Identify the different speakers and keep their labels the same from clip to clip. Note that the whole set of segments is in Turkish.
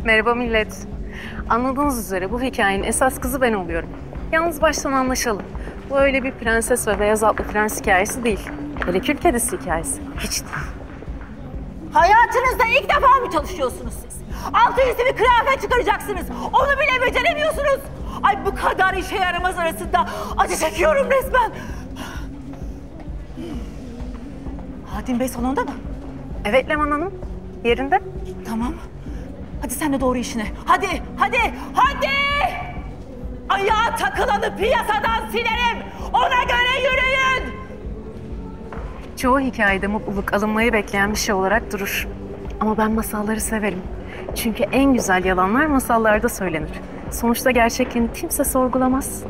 Speaker 1: Merhaba millet. Anladığınız üzere bu hikayenin esas kızı ben oluyorum. Yalnız baştan anlaşalım. Bu öyle bir prenses ve beyaz atlı prens hikayesi değil. Hele kül kedisi hikayesi. Hiç değil.
Speaker 2: Hayatınızda ilk defa mı çalışıyorsunuz siz? Altı üstü bir kıyafet çıkaracaksınız. Onu bile beceremiyorsunuz. Ay bu kadar işe yaramaz arasında acı çekiyorum resmen. Hatim Bey salonda mı?
Speaker 1: Evet Leman Hanım. Yerinde.
Speaker 2: Tamam. Hadi sen de doğru işine. Hadi, hadi, hadi! Ayağa takılanı piyasadan silerim. Ona göre yürüyün.
Speaker 1: Çoğu hikayede mutluluk alınmayı bekleyen bir şey olarak durur. Ama ben masalları severim. Çünkü en güzel yalanlar masallarda söylenir. Sonuçta gerçekliğini kimse sorgulamaz.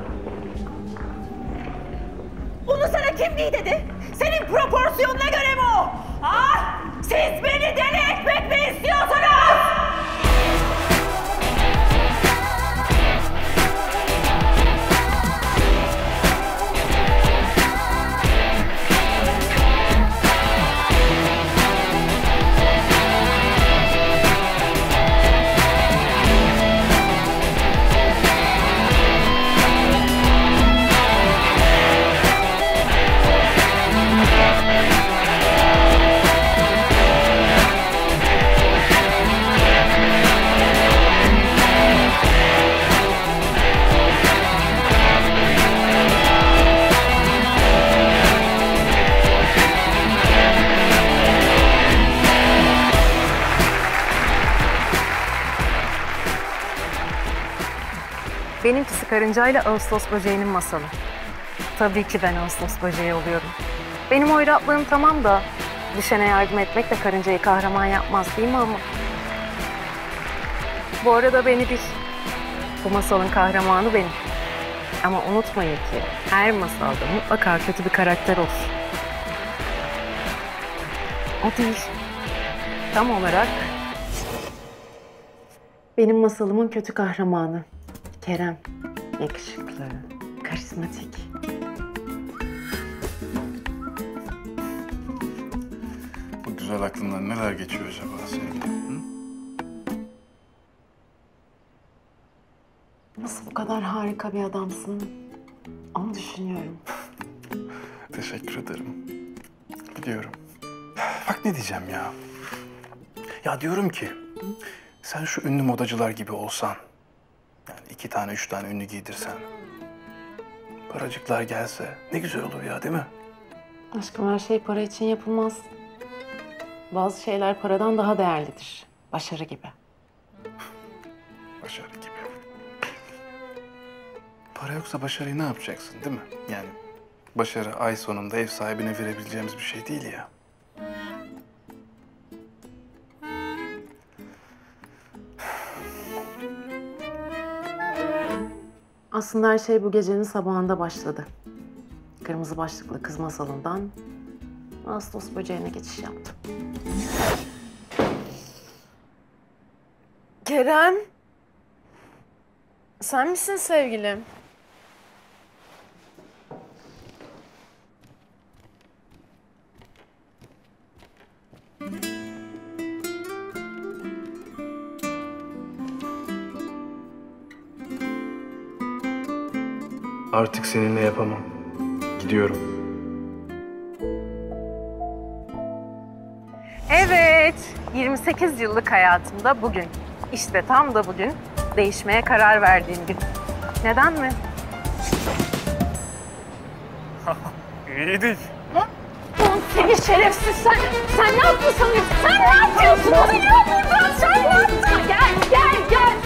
Speaker 2: Bunu sana kim giy dedi? Senin proporsiyonuna göre mi o? Ah! Siz beni deli etmek mi istiyorsunuz?
Speaker 1: Benimkisi karıncayla Ağustos böceğinin masalı. Tabii ki ben Ağustos böceği oluyorum. Benim hoyratlığım tamam da düşene yardım etmek de karıncayı kahraman yapmaz değil mi ama? Bu arada beni değil. Bu masalın kahramanı benim. Ama unutmayın ki her masalda mutlaka kötü bir karakter olur. O değil. Tam olarak benim masalımın kötü kahramanı. Kerem, yakışıklı, karizmatik.
Speaker 3: Bu güzel aklından neler geçiyor acaba senin?
Speaker 1: Nasıl bu kadar harika bir adamsın? Onu düşünüyorum.
Speaker 3: Teşekkür ederim. Biliyorum. Bak ne diyeceğim ya. Ya diyorum ki, sen şu ünlü modacılar gibi olsan, yani 2 tane, 3 tane ünlü giydirsen, paracıklar gelse ne güzel olur ya, değil mi?
Speaker 1: Aşkım her şey para için yapılmaz. Bazı şeyler paradan daha değerlidir. Başarı gibi.
Speaker 3: Başarı gibi. Para yoksa başarıyı ne yapacaksın, değil mi? Yani başarı ay sonunda ev sahibine verebileceğimiz bir şey değil ya.
Speaker 1: Aslında her şey bu gecenin sabahında başladı. Kırmızı başlıklı kız masalından Ağustos böceğine geçiş yaptım. Kerem. Sen misin sevgilim?
Speaker 3: Artık seninle yapamam. Gidiyorum.
Speaker 1: Evet, 28 yıllık hayatımda bugün, işte tam da bugün değişmeye karar verdiğim gün. Neden mi?
Speaker 3: İyiydik.
Speaker 2: Seni şerefsiz sen ne yaptın sanıyorsun? Sen ne yapıyorsun? Hadi ya buradan sen ne yaptın? Gel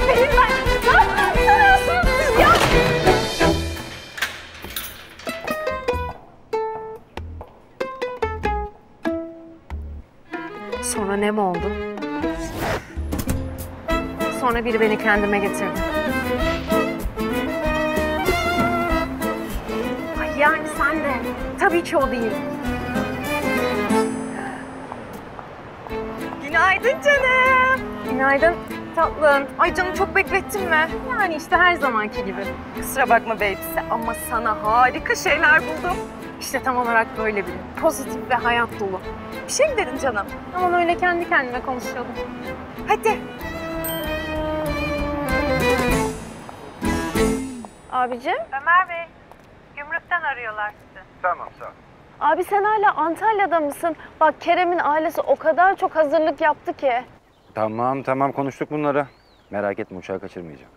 Speaker 2: benimle. Ne yaptın sanıyorsun siz ya?
Speaker 1: Sonra ne mi oldu? Sonra biri beni kendime getirdi. Ay yani sen de. Tabii ki o değil. Günaydın canım. Günaydın tatlım. Ay canım çok beklettin mi? Yani işte her zamanki gibi. Kusura bakma babesi ama sana harika şeyler buldum. İşte tam olarak böyle biri. Pozitif ve hayat dolu. Bir şey mi dedin canım? Aman öyle kendi kendime konuşuyordum. Hadi. Abicim?
Speaker 4: Ömer Bey, gümrükten arıyorlar sizi.
Speaker 5: Tamam sağ ol.
Speaker 1: Abi sen hala Antalya'da mısın? Bak Kerem'in ailesi o kadar çok hazırlık yaptı ki.
Speaker 5: Tamam konuştuk bunları. Merak etme uçağı kaçırmayacağım.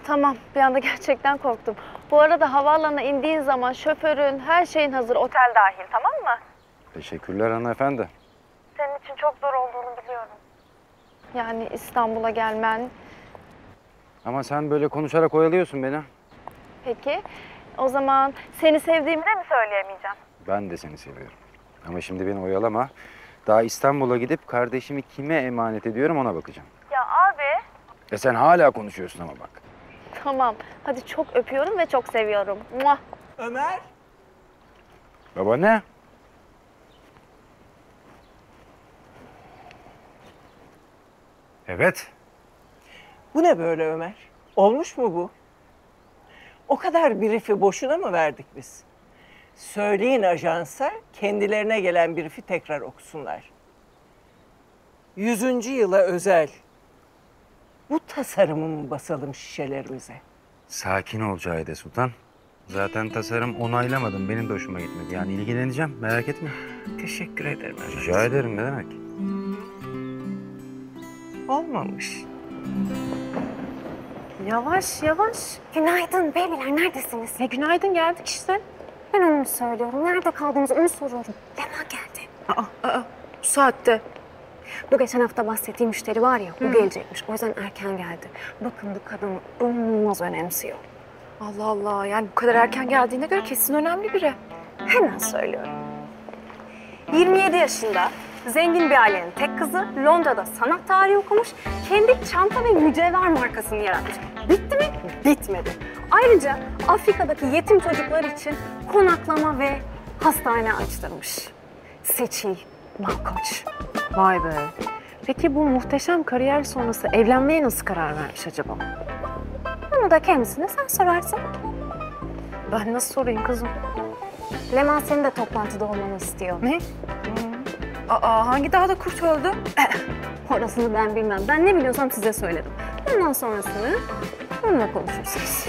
Speaker 1: Tamam, bir anda gerçekten korktum. Bu arada havaalanına indiğin zaman şoförün, her şeyin hazır, otel dahil, tamam mı?
Speaker 5: Teşekkürler hanımefendi.
Speaker 1: Senin için çok zor olduğunu biliyorum. Yani İstanbul'a gelmen.
Speaker 5: Ama sen böyle konuşarak oyalıyorsun beni.
Speaker 1: Peki, o zaman seni sevdiğimi de mi söyleyemeyeceğim?
Speaker 5: Ben de seni seviyorum. Ama şimdi beni oyalama. Daha İstanbul'a gidip kardeşimi kime emanet ediyorum ona bakacağım.
Speaker 1: Ya abi.
Speaker 5: Sen hala konuşuyorsun ama bak.
Speaker 1: Tamam, hadi çok öpüyorum ve çok seviyorum. Muah.
Speaker 2: Ömer.
Speaker 5: Baba ne? Evet.
Speaker 6: Bu ne böyle Ömer? Olmuş mu bu? O kadar brief'i boşuna mı verdik biz? Söyleyin ajansa kendilerine gelen brief'i tekrar okusunlar. 100. yıla özel. Bu tasarımı mı basalım şişelerimize?
Speaker 5: Sakin ol Cahide Sultan. Zaten tasarım onaylamadım. Benim de hoşuma gitmedi. Yani ilgileneceğim. Merak etme.
Speaker 6: Teşekkür ederim.
Speaker 5: Rica ederim. Ne demek?
Speaker 6: Olmamış.
Speaker 1: Yavaş yavaş.
Speaker 7: Günaydın beybiler, neredesiniz?
Speaker 1: Günaydın, geldik işte.
Speaker 7: Ben onu söylüyorum. Nerede kaldığınızı onu soruyorum. Leman geldi.
Speaker 1: Bu saatte.
Speaker 7: Bu geçen hafta bahsettiğim müşteri var ya, o gelecekmiş. O yüzden erken geldi. Bakın bu kadını inanılmaz önemsiyor.
Speaker 1: Allah Allah, yani bu kadar erken geldiğine göre kesin önemli biri.
Speaker 7: Hemen söylüyorum. 27 yaşında, zengin bir ailenin tek kızı, Londra'da sanat tarihi okumuş, kendi çanta ve mücevher markasını yaratmış. Bitti mi? Bitmedi. Ayrıca Afrika'daki yetim çocuklar için konaklama ve hastane açtırmış. Seçil Malkoç.
Speaker 1: Vay be. Peki bu muhteşem kariyer sonrası evlenmeye nasıl karar vermiş acaba?
Speaker 7: Bunu da kendisine sen sorarsın.
Speaker 1: Ben nasıl sorayım kızım?
Speaker 7: Leman senin de toplantıda olmanı istiyor.
Speaker 1: Ne? Hangi dağda kurt öldü?
Speaker 7: Orasını ben bilmem. Ben ne biliyorsam size söyledim. Ondan sonrasını onunla konuşursunuz.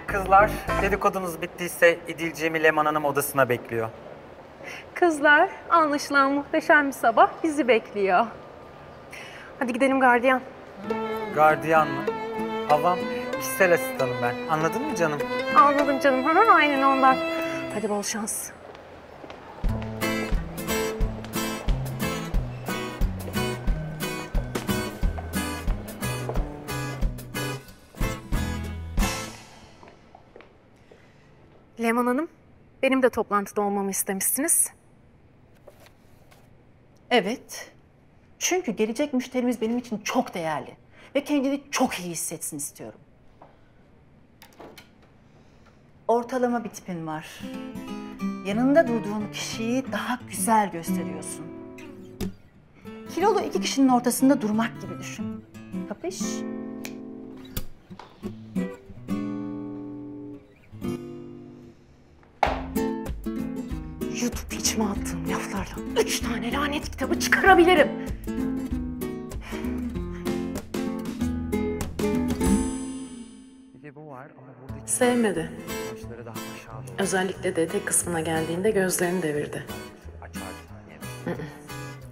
Speaker 8: Kızlar, dedikodunuz bittiyse İdilciğimi Leman Hanım odasına bekliyor.
Speaker 1: Kızlar, anlaşılan muhteşem bir sabah bizi bekliyor. Hadi gidelim gardiyan.
Speaker 8: Gardiyan mı? Havam, kişisel asistanım ben. Anladın mı canım?
Speaker 1: Anladım canım. Aynen ondan. Hadi bol şans. Leman Hanım, benim de toplantıda olmamı istemişsiniz.
Speaker 2: Evet. Çünkü gelecek müşterimiz benim için çok değerli. Ve kendini çok iyi hissetsin istiyorum. Ortalama bir tipin var. Yanında durduğun kişiyi daha güzel gösteriyorsun. Kilolu iki kişinin ortasında durmak gibi düşün. Kapış?
Speaker 1: YouTube içime attığım laflarla 3 tane lanet kitabı çıkarabilirim.
Speaker 5: Bir de bu var ama buradaki
Speaker 9: Sevmedi.
Speaker 5: saçları daha aşağıda
Speaker 9: Özellikle de tek kısmına geldiğinde gözlerini devirdi.
Speaker 5: açar.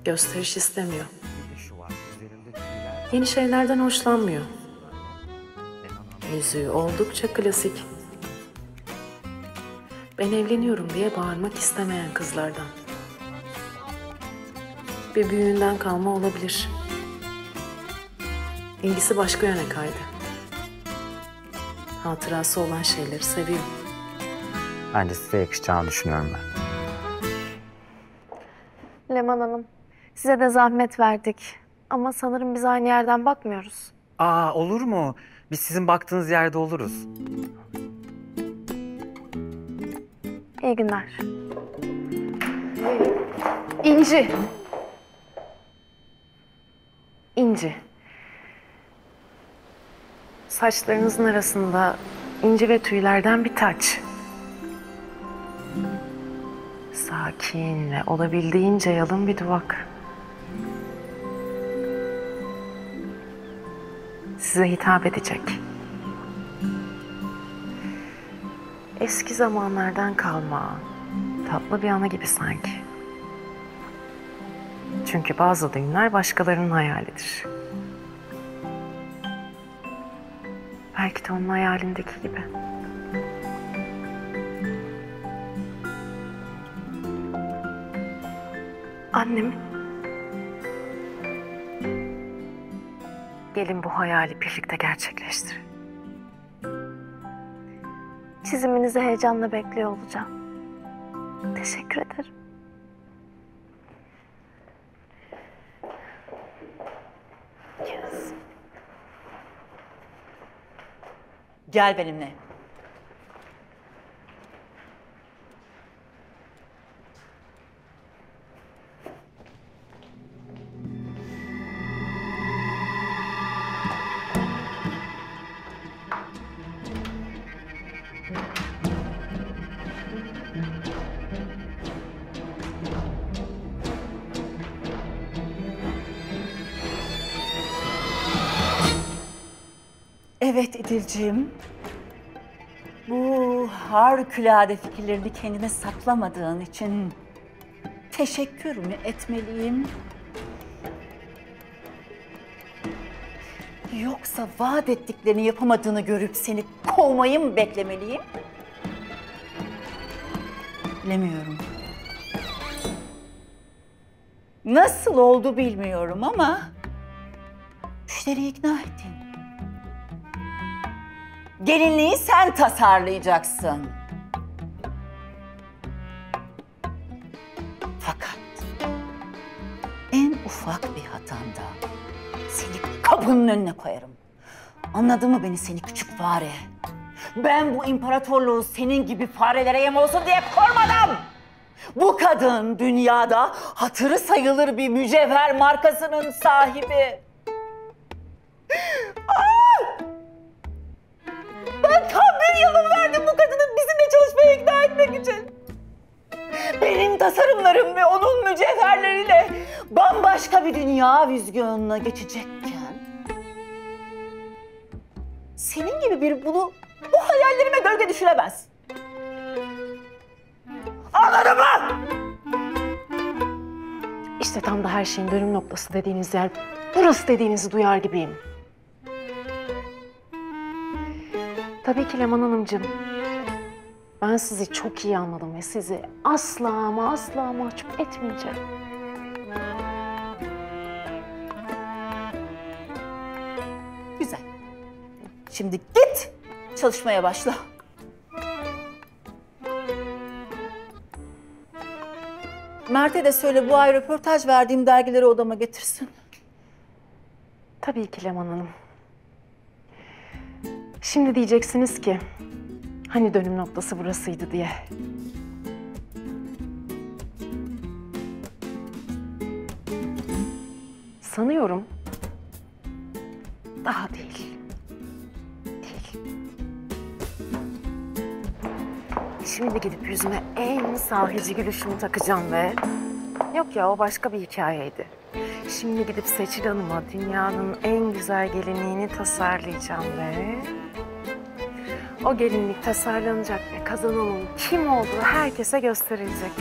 Speaker 9: Gösteriş istemiyor.
Speaker 5: Bir de şu var. Üzerinde tüyler.
Speaker 9: Yeni şeylerden hoşlanmıyor. Yüzüğü oldukça klasik. Ben evleniyorum diye bağırmak istemeyen kızlardan. Bir büyüğünden kalma olabilir. İlgisi başka yöne kaydı. Hatırası olan şeyleri seviyor.
Speaker 8: Bence size yakışacağını düşünüyorum ben.
Speaker 1: Leman Hanım, size de zahmet verdik. Ama sanırım biz aynı yerden bakmıyoruz.
Speaker 8: Olur mu? Biz sizin baktığınız yerde oluruz.
Speaker 1: İyi günler. İnci. İnci. Saçlarınızın arasında inci ve tüylerden bir taç. Sakin ve olabildiğince yalın bir duvak.
Speaker 9: Size hitap edecek. Eski zamanlardan kalma, tatlı bir ana gibi sanki. Çünkü bazı düğünler başkalarının hayalidir. Belki de onun hayalindeki gibi. Annem, gelin bu hayali birlikte gerçekleştirin.
Speaker 7: Çiziminizi heyecanla bekliyor olacağım. Teşekkür ederim.
Speaker 2: Gel benimle. Evet İdil'ciğim. Bu harikulade fikirlerini kendine saklamadığın için teşekkür mü etmeliyim? Yoksa vaat ettiklerini yapamadığını görüp seni kovmayı mı beklemeliyim? Bilemiyorum. Nasıl oldu bilmiyorum ama müşteriyi ikna ettin. Gelinliği sen tasarlayacaksın. Fakat en ufak bir hatanda seni kapının önüne koyarım. Anladın mı beni seni küçük fare? Ben bu imparatorluğu senin gibi farelere yem olsun diye kurmadım. Bu kadın dünyada hatırı sayılır bir mücevher markasının sahibi. Ben tam bir yılımı verdim bu kadını bizimle çalışmaya ikna etmek için. Benim tasarımlarım ve onun mücevherleriyle bambaşka bir dünya vizyonuna geçecekken senin gibi bir bu hayallerime gölge düşüremez. Anladın mı?
Speaker 9: İşte tam da her şeyin dönüm noktası dediğiniz yer, burası dediğinizi duyar gibiyim. Tabii ki Leman Hanımcığım. Ben sizi çok iyi anladım ve sizi asla ama asla mahcup etmeyeceğim.
Speaker 2: Güzel. Şimdi git çalışmaya başla. Mert'e de söyle bu ay röportaj verdiğim dergileri odama getirsin.
Speaker 9: Tabii ki Leman Hanım. Şimdi diyeceksiniz ki, hani dönüm noktası burasıydı diye. Sanıyorum daha değil. Şimdi gidip yüzüme en sahici gülüşümü takacağım ve... Yok ya, o başka bir hikayeydi. Şimdi gidip Seçil Hanım'a dünyanın en güzel gelinliğini tasarlayacağım ve... O gelinlik tasarlanacak ve kazananın kim olduğu herkese gösterilecek.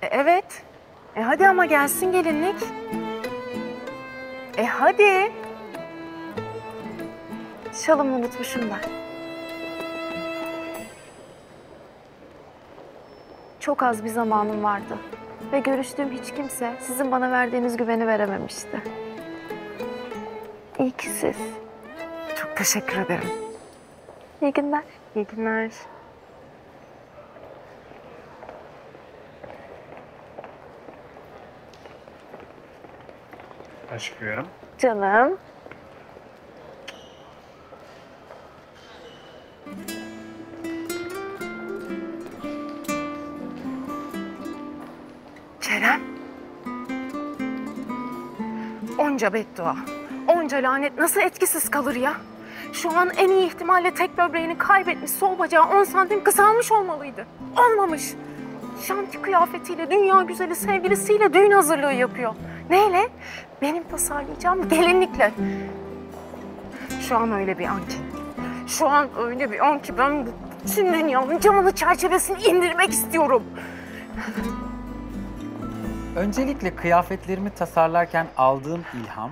Speaker 9: Evet. Hadi ama gelsin gelinlik. Hadi. Şalımı unutmuşum ben. Çok az bir zamanım vardı. Ve görüştüğüm hiç kimse sizin bana verdiğiniz güveni verememişti. İyi ki siz. Çok teşekkür ederim. İyi günler. İyi günler.
Speaker 3: Aşkım.
Speaker 7: Canım.
Speaker 1: Kerem. Onca beddua, onca lanet nasıl etkisiz kalır ya? Şu an en iyi ihtimalle tek böbreğini kaybetmiş, sol bacağı 10 santim kısalmış olmalıydı. Olmamış.
Speaker 9: Şanti kıyafetiyle, dünya güzeli sevgilisiyle düğün hazırlığı yapıyor. Neyle? Benim tasarlayacağım gelinlikle. Şu an öyle bir an ki. Şu an öyle bir an ki ben bütün dünyanın camını çerçevesini indirmek istiyorum.
Speaker 8: Öncelikle kıyafetlerimi tasarlarken aldığım ilham...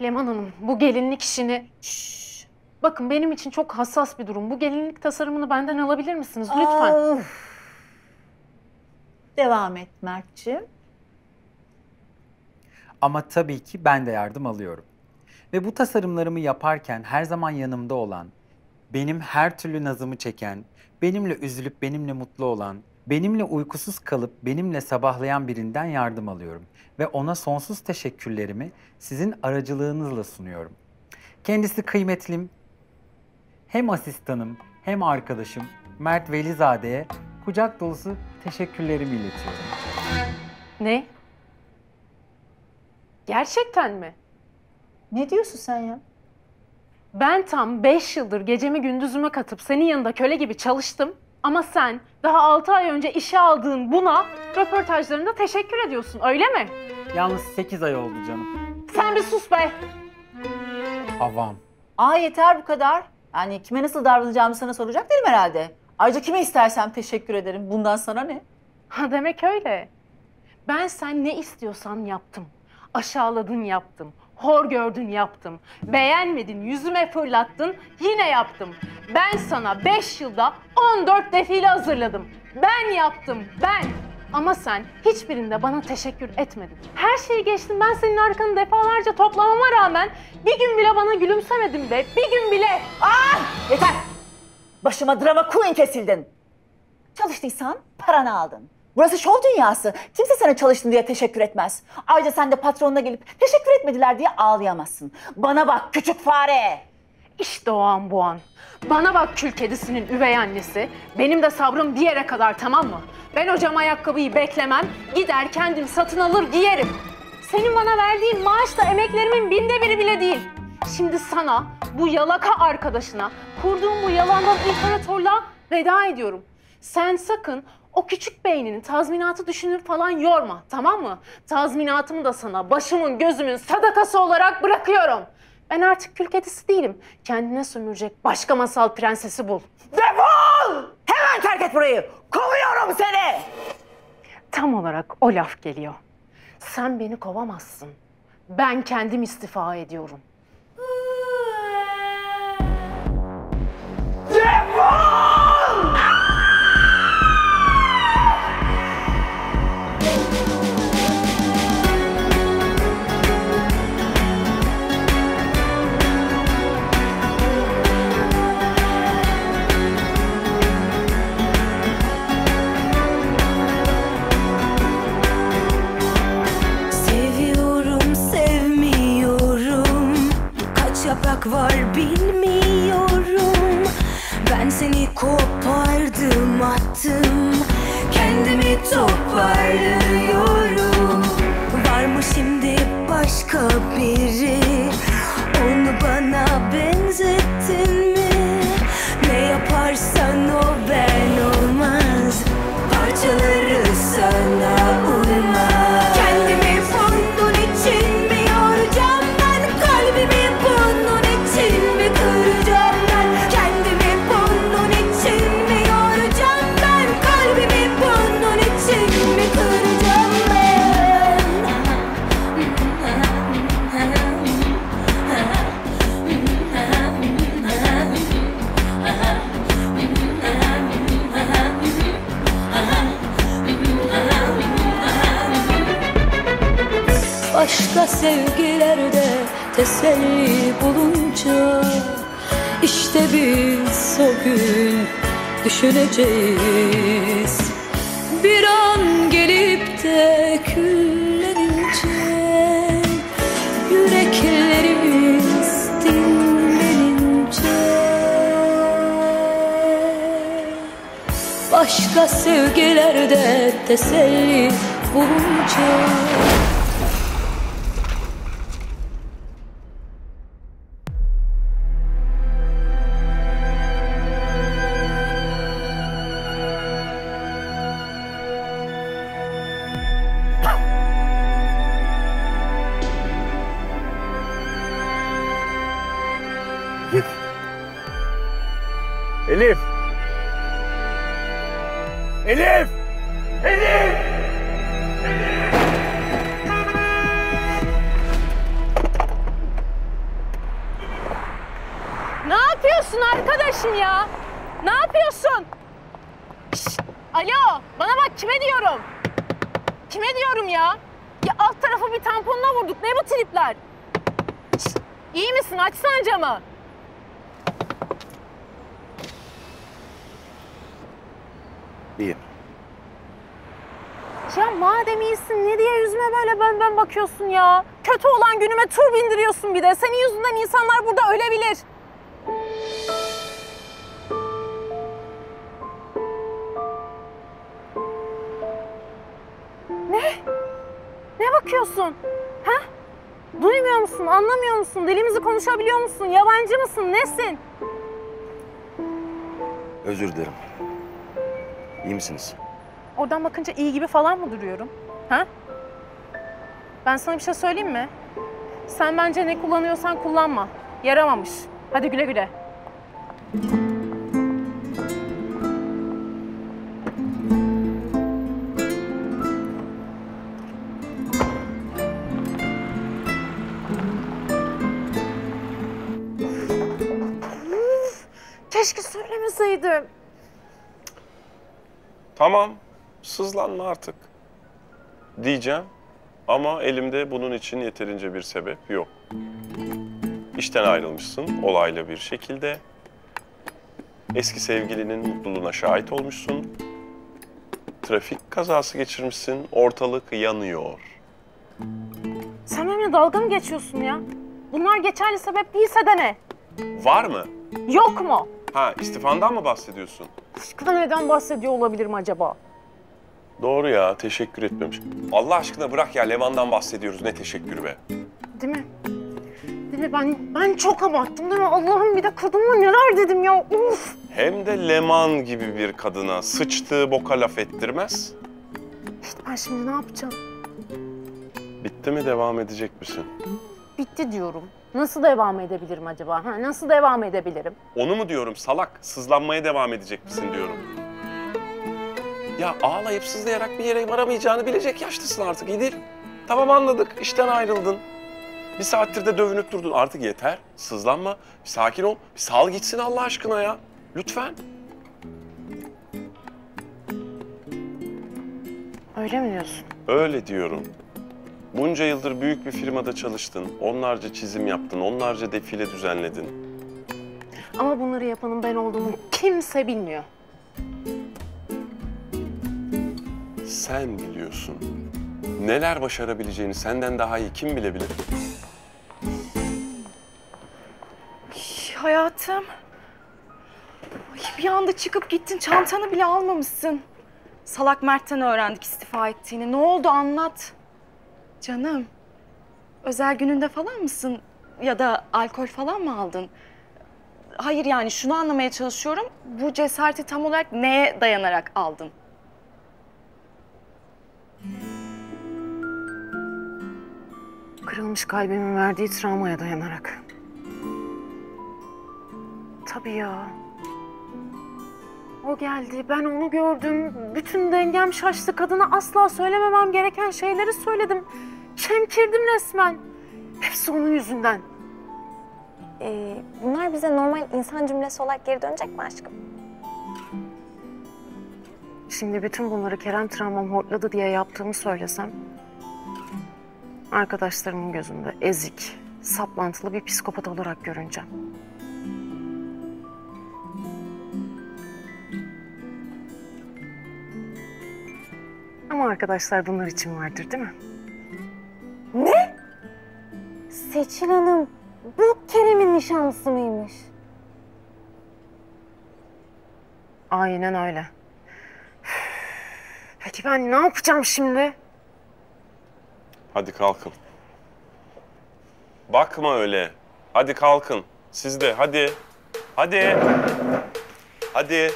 Speaker 9: Leman Hanım, bu gelinlik işini... Şşş! Bakın benim için çok hassas bir durum. Bu gelinlik tasarımını benden alabilir misiniz? Lütfen.
Speaker 2: Of. Devam et Mert'ciğim.
Speaker 8: Ama tabii ki ben de yardım alıyorum. Ve bu tasarımlarımı yaparken her zaman yanımda olan, benim her türlü nazımı çeken, benimle üzülüp benimle mutlu olan, benimle uykusuz kalıp benimle sabahlayan birinden yardım alıyorum. Ve ona sonsuz teşekkürlerimi sizin aracılığınızla sunuyorum. Kendisi kıymetlim, hem asistanım hem arkadaşım Mert Velizade'ye kucak dolusu teşekkürlerimi iletiyorum.
Speaker 9: Ne? Gerçekten mi?
Speaker 2: Ne diyorsun sen ya?
Speaker 9: Ben tam 5 yıldır gecemi gündüzüme katıp senin yanında köle gibi çalıştım. Ama sen daha 6 ay önce işe aldığın buna röportajlarında teşekkür ediyorsun, öyle mi?
Speaker 8: Yalnız 8 ay oldu canım.
Speaker 9: Sen bir sus be!
Speaker 8: Havam.
Speaker 2: Yeter bu kadar. Yani kime nasıl davranacağımı sana soracak değilim herhalde. Ayrıca kime istersem teşekkür ederim. Bundan sana ne?
Speaker 9: Ha demek öyle. Ben sen ne istiyorsan yaptım. Aşağıladın yaptım. Hor gördün yaptım. Beğenmedin yüzüme fırlattın yine yaptım. Ben sana 5 yılda 14 defile hazırladım. Ben yaptım ben. Ama sen hiçbirinde bana teşekkür etmedin. Her şeyi geçtim, ben senin arkanı defalarca toplamama rağmen bir gün bile bana gülümsemedin be. Bir gün bile.
Speaker 2: Yeter! Başıma drama queen kesildin. Çalıştıysan paranı aldın. Burası şov dünyası. Kimse sana çalıştın diye teşekkür etmez. Ayrıca sen de patronuna gelip teşekkür etmediler diye ağlayamazsın. Bana bak küçük fare!
Speaker 9: İşte o an bu an. Bana bak kül kedisinin üvey annesi. Benim de sabrım bir yere kadar, tamam mı? Ben o cam ayakkabıyı beklemem. Gider kendim satın alır giyerim. Senin bana verdiğin maaş da emeklerimin 1/1000'i bile değil. Şimdi sana, bu yalaka arkadaşına, kurduğum bu yalandan imparatorluğa veda ediyorum. Sen sakın o küçük beyninin tazminatı düşünür falan yorma, tamam mı? Tazminatımı da sana başımın gözümün sadakası olarak bırakıyorum. Ben artık kül kedisi değilim. Kendine sömürecek başka masal prensesi bul.
Speaker 2: Defol! Hemen terk et burayı! Kovuyorum seni!
Speaker 9: Tam olarak o laf geliyor. Sen beni kovamazsın. Ben kendim istifa ediyorum.
Speaker 10: Seviyorum, sevmiyorum. Kaç yaprak var bilmiyorum. Ben seni kopardım, attım. Kendimi toparlıyorum. Var mı şimdi başka biri? Onu bana benzettin mi? Ne yaparsan o ben olmaz. Parçaları sana uymaz. Kendimi bunun için mi yoracağım ben? Kalbimi bunun için mi kıracağım ben? Kendimi bunun için mi yoracağım ben? Kalbimi bunun için mi kıracağım başka sevgilerde teselli bulunca işte biz o gün düşüneceğiz. Bir an gelip de küllerince yüreklerimiz dinlenince başka sevgilerde teselli bulunca.
Speaker 3: Elif! Elif! Elif!
Speaker 1: Ne yapıyorsun arkadaşım ya? Ne yapıyorsun? Şişt, alo, bana bak kime diyorum? Kime diyorum ya? Ya alt tarafı bir tamponla vurduk. Ne bu tripler? Şişt, iyi misin? Açsana camı.
Speaker 3: İyiyim.
Speaker 1: Ya madem iyisin ne diye yüzüme böyle bön bakıyorsun ya? Kötü olan günüme tur bindiriyorsun bir de. Senin yüzünden insanlar burada ölebilir. Ne? Ne bakıyorsun? Ha? Duymuyor musun? Anlamıyor musun? Dilimizi konuşabiliyor musun? Yabancı mısın? Nesin?
Speaker 11: Özür dilerim. İyi misiniz?
Speaker 1: Oradan bakınca iyi gibi falan mı duruyorum? Ha? Ben sana bir şey söyleyeyim mi? Sen bence ne kullanıyorsan kullanma. Yaramamış. Hadi güle güle. Keşke söylemeseydim.
Speaker 12: Tamam, sızlanma artık diyeceğim ama elimde bunun için yeterince bir sebep yok. İşten ayrılmışsın olaylı bir şekilde. Eski sevgilinin mutluluğuna şahit olmuşsun. Trafik kazası geçirmişsin, ortalık yanıyor.
Speaker 1: Sen benimle dalga mı geçiyorsun ya? Bunlar geçerli sebep değilse de ne?
Speaker 12: Var mı?
Speaker 1: Yok mu?
Speaker 12: Ha, istifandan mı bahsediyorsun?
Speaker 1: Başka neden bahsediyor olabilirim acaba?
Speaker 12: Doğru ya, teşekkür etmemiş. Allah aşkına bırak ya, Levan'dan bahsediyoruz, ne teşekkürü be.
Speaker 1: Değil mi? Değil mi? Ben çok abarttım değil mi? Allah'ım bir de kadınla neler dedim ya. Uf!
Speaker 12: Hem de Leman gibi bir kadına sıçtığı boka laf ettirmez.
Speaker 1: İşte ben şimdi ne yapacağım?
Speaker 12: Bitti mi, devam edecek misin?
Speaker 1: Bitti diyorum. Nasıl devam edebilirim acaba? Ha, nasıl devam edebilirim?
Speaker 12: Onu mu diyorum salak? Sızlanmaya devam edecek misin diyorum. Ya ağlayıp sızlayarak bir yere varamayacağını bilecek yaşlısın artık İdil. Tamam anladık, işten ayrıldın. Bir saattir de dövünüp durdun. Artık yeter, sızlanma. Bir sakin ol, bir sal gitsin Allah aşkına ya. Lütfen.
Speaker 1: Öyle mi diyorsun?
Speaker 12: Öyle diyorum. Bunca yıldır büyük bir firmada çalıştın. Onlarca çizim yaptın, onlarca defile düzenledin.
Speaker 1: Ama bunları yapanın ben olduğumu kimse bilmiyor.
Speaker 12: Sen biliyorsun. Neler başarabileceğini senden daha iyi kim bilebilir?
Speaker 9: Hayatım. Ay, bir anda çıkıp gittin, çantanı bile almamışsın. Salak Mert'ten öğrendik istifa ettiğini. Ne oldu anlat. Canım, özel gününde falan mısın? Ya da alkol falan mı aldın? Hayır yani şunu anlamaya çalışıyorum. Bu cesareti tam olarak neye dayanarak aldın?
Speaker 1: Kırılmış kalbimin verdiği travmaya dayanarak. Tabii ya. O geldi, ben onu gördüm. Bütün dengem şaştı. Kadına asla söylememem gereken şeyleri söyledim. Çemkirdim resmen. Hepsi onun yüzünden.
Speaker 7: Bunlar bize normal insan cümlesi olarak geri dönecek mi aşkım?
Speaker 1: Şimdi bütün bunları Kerem travmam hortladı diye yaptığımı söylesem... arkadaşlarımın gözünde ezik, saplantılı bir psikopat olarak görüneceğim. Ama arkadaşlar bunlar için vardır değil mi?
Speaker 7: Ne? Seçil Hanım, bu Kerem'in nişanlısı mıymış?
Speaker 1: Aynen öyle. Peki ben ne yapacağım şimdi?
Speaker 12: Hadi kalkın. Bakma öyle. Hadi kalkın. Siz de hadi. Hadi. Hadi.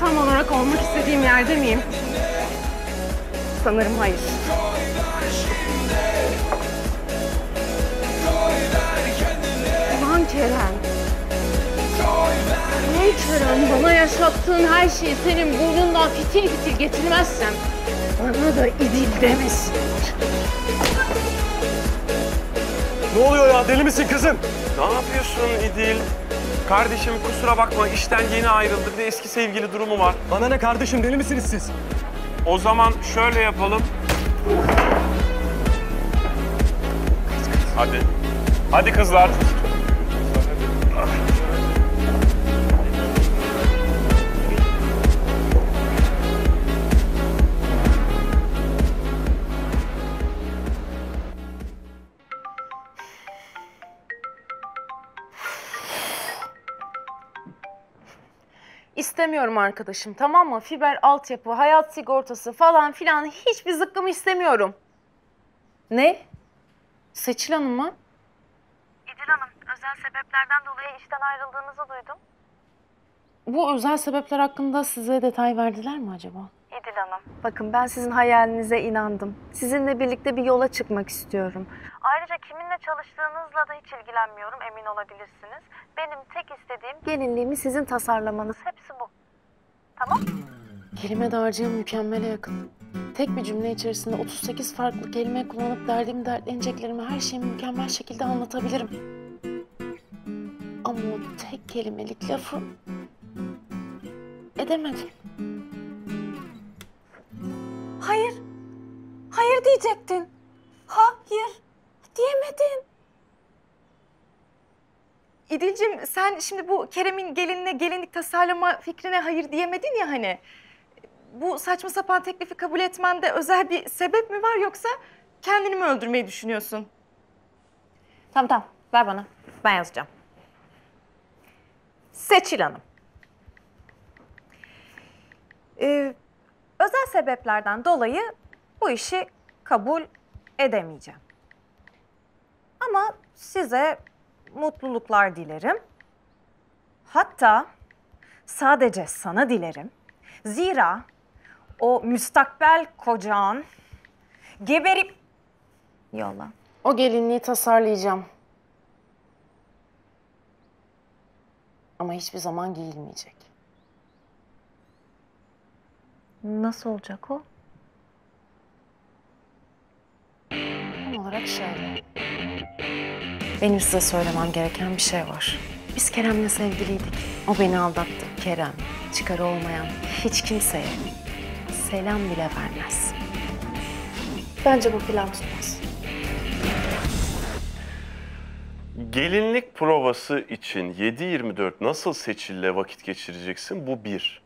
Speaker 1: tam olarak olmak istediğim yerde miyim? Sanırım hayır. Ulan Kerem. Ne Kerem, bana yaşattığın her şeyi senin burnundan fitil fitil getirmezsem bana da İdil demesin.
Speaker 12: Ne oluyor ya? Deli misin kızım? Ne yapıyorsun İdil? Kardeşim kusura bakma işten yeni ayrıldı. Bir de eski sevgili durumu var.
Speaker 13: Bana ne kardeşim, deli misiniz siz?
Speaker 12: O zaman şöyle yapalım. Hadi. Hadi kızlar.
Speaker 1: İstemiyorum arkadaşım, tamam mı? Fiber altyapı, hayat sigortası falan filan hiçbir zıkkımı istemiyorum. Ne? Seçil Hanım mı?
Speaker 4: İdil Hanım, özel sebeplerden dolayı işten ayrıldığınızı duydum.
Speaker 1: Bu özel sebepler hakkında size detay verdiler mi acaba?
Speaker 4: İdil Hanım.
Speaker 7: Bakın ben sizin hayalinize inandım. Sizinle birlikte bir yola çıkmak istiyorum.
Speaker 4: Ayrıca kiminle çalıştığınızla da hiç ilgilenmiyorum, emin olabilirsiniz. Benim tek istediğim
Speaker 7: Gelinliğimi sizin tasarlamanız.
Speaker 4: hepsi bu. Tamam?
Speaker 1: Kelime dağarcığım mükemmele yakın. Tek bir cümle içerisinde 38 farklı kelime kullanıp derdimi, dertleneceklerimi, her şeyi mükemmel şekilde anlatabilirim. Ama o tek kelimelik lafı edemedim.
Speaker 7: Hayır. Hayır diyecektin. Hayır. Diyemedin.
Speaker 1: İdil'cim sen şimdi bu Kerem'in gelinine gelinlik tasarlama fikrine hayır diyemedin ya hani. Bu saçma sapan teklifi kabul etmende özel bir sebep mi var yoksa kendini mi öldürmeyi düşünüyorsun?
Speaker 7: Tamam ver bana. Ben yazacağım. Seçil Hanım. Özel sebeplerden dolayı bu işi kabul edemeyeceğim. Ama size mutluluklar dilerim. Hatta sadece sana dilerim. Zira o müstakbel kocan geberip... Yolla.
Speaker 1: O gelinliği tasarlayacağım. Ama hiçbir zaman giyilmeyecek.
Speaker 7: Nasıl olacak o?
Speaker 1: Tam olarak şöyle. Benim size söylemem gereken bir şey var. Biz Kerem'le sevgiliydik. O beni aldattı. Kerem, çıkarı olmayan hiç kimseye selam bile vermez. Bence bu plan tutmaz.
Speaker 12: Gelinlik provası için 7/24 nasıl Seçil'le vakit geçireceksin? Bu bir.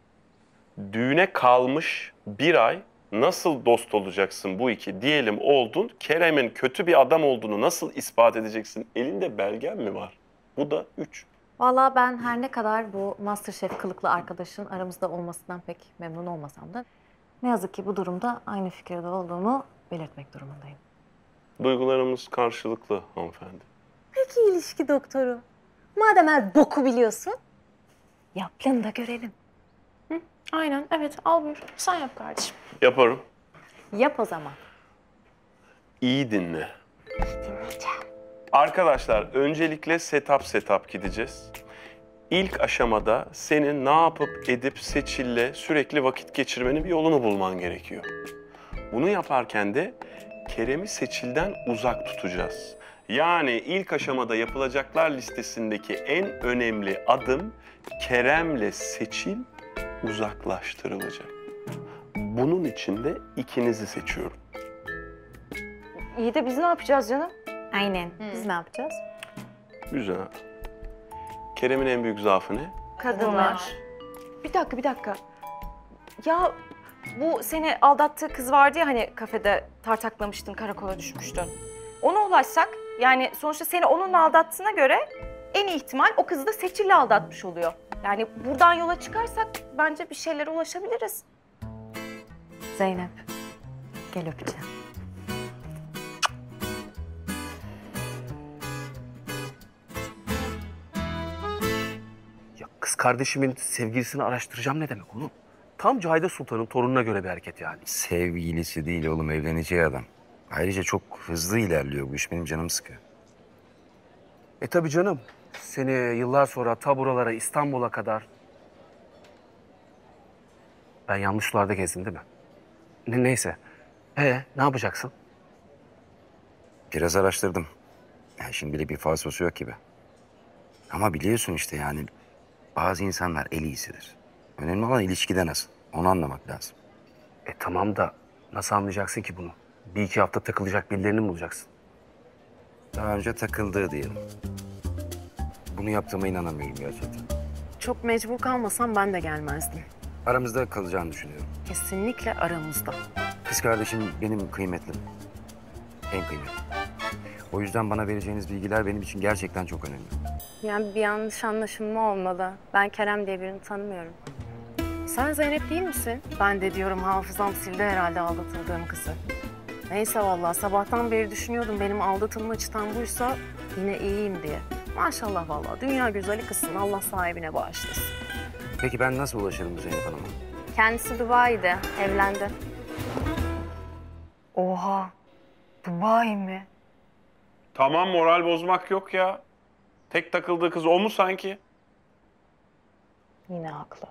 Speaker 12: Düğüne kalmış bir ay nasıl dost olacaksın? Bu iki. Diyelim oldun. Kerem'in kötü bir adam olduğunu nasıl ispat edeceksin? Elinde belgen mi var? Bu da 3.
Speaker 14: Vallahi ben her ne kadar bu MasterChef kılıklı arkadaşın aramızda olmasından pek memnun olmasam da ne yazık ki bu durumda aynı fikirde olduğumu belirtmek durumundayım.
Speaker 12: Duygularımız karşılıklı hanımefendi.
Speaker 14: Peki ilişki doktoru. Madem her boku biliyorsun, yap planı da görelim.
Speaker 1: Aynen, evet. Al buyur. Sen yap kardeşim.
Speaker 12: Yaparım.
Speaker 14: Yap o zaman.
Speaker 12: İyi dinle.
Speaker 14: Dinleyeceğim.
Speaker 12: Arkadaşlar öncelikle setup gideceğiz. İlk aşamada senin ne yapıp edip Seçil'le sürekli vakit geçirmenin bir yolunu bulman gerekiyor. Bunu yaparken de Kerem'i Seçil'den uzak tutacağız. Yani ilk aşamada yapılacaklar listesindeki en önemli adım Kerem'le Seçil uzaklaştırılacak. Bunun için de ikinizi seçiyorum.
Speaker 1: İyi de biz ne yapacağız canım?
Speaker 14: Aynen. Biz ne yapacağız?
Speaker 12: Güzel. Kerem'in en büyük zaafı ne?
Speaker 1: Kadınlar. Bir dakika. Ya bu seni aldattığı kız vardı ya hani kafede tartaklamıştın, karakola düşmüştün. Ona ulaşsak, yani sonuçta seni onunla aldattığına göre en iyi ihtimal o kızı da Seçil'le aldatmış oluyor. Yani buradan yola çıkarsak bence bir şeylere ulaşabiliriz.
Speaker 14: Zeynep, gel öpeceğim.
Speaker 11: Ya kız kardeşimin sevgilisini araştıracağım ne demek oğlum?
Speaker 3: tam Cahide Sultan'ın torununa göre bir hareket yani.
Speaker 5: Sevgilisi değil oğlum, evleneceği adam. Ayrıca çok hızlı ilerliyor bu iş, benim canım sıkıyor.
Speaker 3: Tabii canım. Seni yıllar sonra ta buralara, İstanbul'a kadar... Ben yanlış sularda gezdim değil mi? Neyse. Ne yapacaksın?
Speaker 5: Biraz araştırdım. Yani şimdilik bir falsosu yok gibi. Ama biliyorsun işte yani bazı insanlar el iyisidir. Önemli olan ilişkide nasıl? Onu anlamak lazım.
Speaker 3: Tamam da nasıl anlayacaksın ki bunu? Bir iki hafta takılacak birilerini mi bulacaksın?
Speaker 5: Daha önce takıldığı diyelim. Bunu yaptığıma inanamıyorum ya zaten.
Speaker 9: Çok mecbur kalmasam ben de gelmezdim.
Speaker 5: Aramızda kalacağını düşünüyorum.
Speaker 9: Kesinlikle aramızda.
Speaker 5: Kız kardeşim benim kıymetlim. En kıymetli. O yüzden bana vereceğiniz bilgiler benim için gerçekten çok önemli.
Speaker 14: Yani bir yanlış anlaşılma olmalı. Ben Kerem diye birini tanımıyorum.
Speaker 9: Sen Zeynep değil misin? Ben de diyorum hafızam sildi herhalde aldatıldığım kızı. Neyse vallahi sabahtan beri düşünüyordum benim aldatılma çıtam buysa yine iyiyim diye. Maşallah vallahi dünya güzeli kızsın. Allah sahibine bağışlasın.
Speaker 5: Peki ben nasıl ulaşırım bu Zeynep Hanım'a?
Speaker 14: Kendisi Dubai'de, evlendi.
Speaker 9: Oha! Dubai mi?
Speaker 12: Tamam, moral bozmak yok ya. Tek takıldığı kız o mu sanki?
Speaker 9: Yine haklı.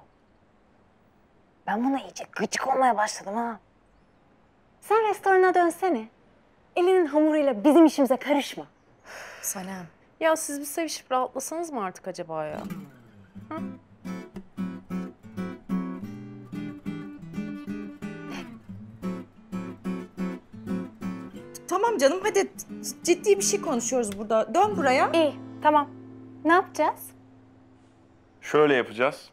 Speaker 9: Ben buna iyice gıcık olmaya başladım ha.
Speaker 14: Sen restorana dönsene. Elinin hamuruyla bizim işimize karışma.
Speaker 9: Sanem. Ya siz bir sevişip rahatlasanız mı artık acaba ya? Hı?
Speaker 15: Tamam canım hadi ciddi bir şey konuşuyoruz burada. Dön buraya.
Speaker 14: İyi, tamam. Ne yapacağız?
Speaker 12: Şöyle yapacağız.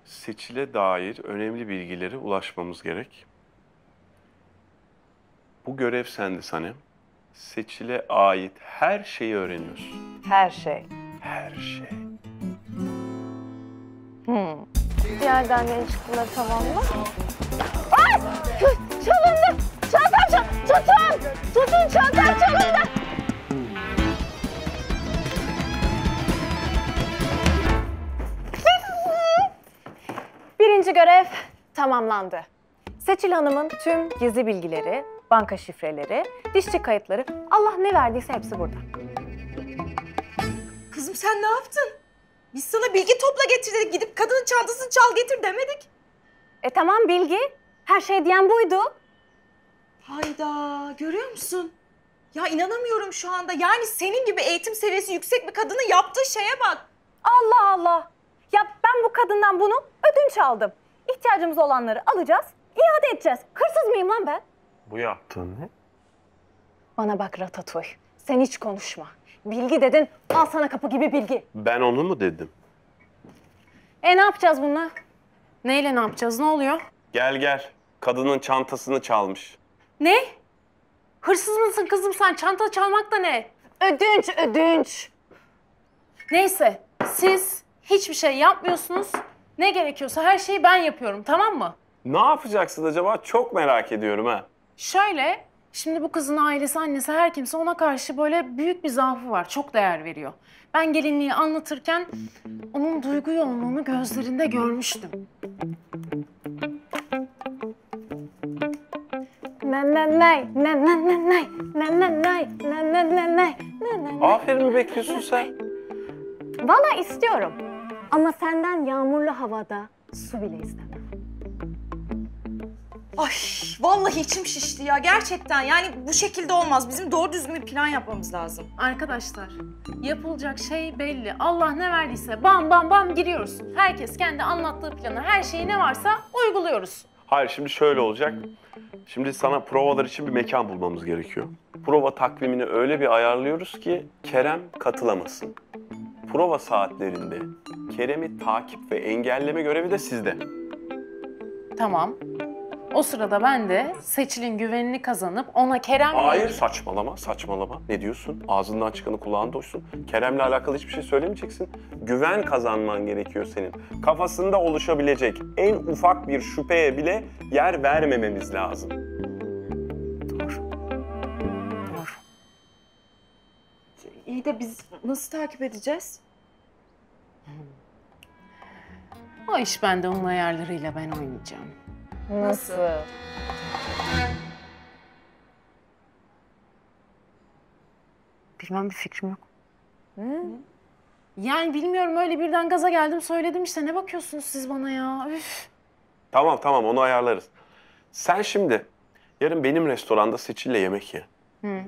Speaker 12: Seçil'e dair önemli bilgilere ulaşmamız gerek. Bu görev sende Sanem. Seçil'e ait her şeyi öğreniyorsun.
Speaker 9: Her şey.
Speaker 12: Her şey.
Speaker 14: Diğer ne çıktıları tamamla. Ay! Çalındı! Çantam tutun! Tutun çantam çalındı! Birinci görev tamamlandı. Seçil Hanım'ın tüm gizli bilgileri, banka şifreleri, dişçi kayıtları, Allah ne verdiyse hepsi burada.
Speaker 15: Kızım sen ne yaptın? Biz sana bilgi topla getir dedik. Gidip kadının çantasını çal getir demedik.
Speaker 14: Tamam bilgi. Her şey diyen buydu.
Speaker 15: Hayda görüyor musun? Ya inanamıyorum şu anda. Yani senin gibi eğitim seviyesi yüksek bir kadının yaptığı şeye bak.
Speaker 14: Allah Allah. Ya ben bu kadından bunu ödünç aldım. İhtiyacımız olanları alacağız, iade edeceğiz. Hırsız mıyım lan ben?
Speaker 12: Bu yaptığın ne?
Speaker 14: Bana bak Ratatouille. Sen hiç konuşma. Bilgi dedin, al sana kapı gibi bilgi.
Speaker 12: Ben onu mu dedim?
Speaker 14: Ne yapacağız bununla?
Speaker 9: Neyle ne yapacağız? Ne oluyor?
Speaker 12: Gel. Kadının çantasını çalmış.
Speaker 9: Ne? Hırsız mısın kızım sen? Çanta çalmak da ne?
Speaker 14: Ödünç.
Speaker 9: Neyse, siz hiçbir şey yapmıyorsunuz. Ne gerekiyorsa her şeyi ben yapıyorum, tamam mı?
Speaker 12: Ne yapacaksın acaba? Çok merak ediyorum ha.
Speaker 9: Şöyle, şimdi bu kızın ailesi, annesi, her kimse ona karşı böyle büyük bir zaafı var. Çok değer veriyor. Ben gelinliği anlatırken onun duygu yoğunluğunu gözlerinde görmüştüm.
Speaker 12: Aferin mi bekliyorsun sen?
Speaker 14: Valla istiyorum. Ama senden yağmurlu havada su bile istemem.
Speaker 15: Ay vallahi içim şişti ya gerçekten. Yani bu şekilde olmaz. Bizim doğru düzgün bir plan yapmamız lazım.
Speaker 9: Arkadaşlar, yapılacak şey belli. Allah ne verdiyse bam bam bam giriyoruz. Herkes kendi anlattığı planı, her şeyi ne varsa uyguluyoruz.
Speaker 12: Hayır, şimdi şöyle olacak. Şimdi sana provalar için bir mekan bulmamız gerekiyor. Prova takvimini öyle bir ayarlıyoruz ki Kerem katılamasın. Prova saatlerinde Kerem'i takip ve engelleme görevi de sizde.
Speaker 9: Tamam. O sırada ben de Seçil'in güvenini kazanıp ona Kerem'le...
Speaker 12: Hayır, saçmalama. Ne diyorsun? Ağzından çıkanı kulağın doysun. Kerem'le alakalı hiçbir şey söylemeyeceksin. Güven kazanman gerekiyor senin. Kafasında oluşabilecek en ufak bir şüpheye bile yer vermememiz lazım.
Speaker 9: Doğru.
Speaker 15: İyi de biz nasıl takip edeceğiz?
Speaker 9: O iş bende, onun ayarlarıyla ben oynayacağım.
Speaker 1: Nasıl?
Speaker 9: Bilmem, bir fikrim yok. Yani bilmiyorum, öyle birden gaza geldim söyledim işte. Ne bakıyorsunuz siz bana ya? Üf.
Speaker 12: Tamam onu ayarlarız. Sen şimdi yarın benim restoranda Seçil'le yemek ye.
Speaker 9: Hı.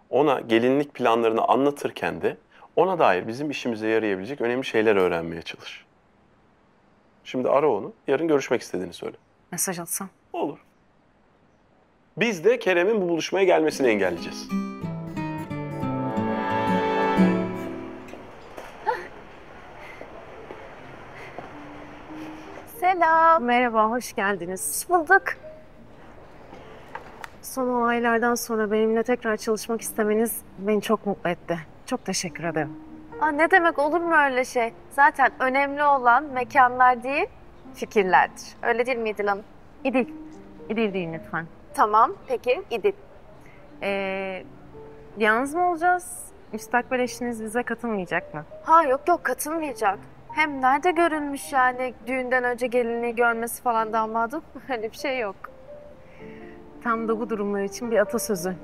Speaker 12: Ona gelinlik planlarını anlatırken de ona dair bizim işimize yarayabilecek önemli şeyler öğrenmeye çalış. Şimdi ara onu, yarın görüşmek istediğini söyle.
Speaker 9: Mesaj atsam?
Speaker 12: Olur. Biz de Kerem'in bu buluşmaya gelmesini engelleyeceğiz.
Speaker 1: Selam. Merhaba, hoş geldiniz.
Speaker 9: Hoş bulduk.
Speaker 1: Son olaylardan sonra benimle tekrar çalışmak istemeniz beni çok mutlu etti. Çok teşekkür ederim.
Speaker 4: Ne demek, olur mu öyle şey? Zaten önemli olan mekanlar değil, fikirlerdir. Öyle değil mi İdil Hanım?
Speaker 1: İdil. İdil deyin lütfen.
Speaker 4: Tamam, peki İdil.
Speaker 1: Yalnız mı olacağız? Müstakbel eşiniz bize katılmayacak mı?
Speaker 4: Yok katılmayacak. Hem nerede görülmüş yani düğünden önce gelinliği görmesi falan damadın? Öyle bir şey yok.
Speaker 1: Tam da bu durumlar için bir atasözü.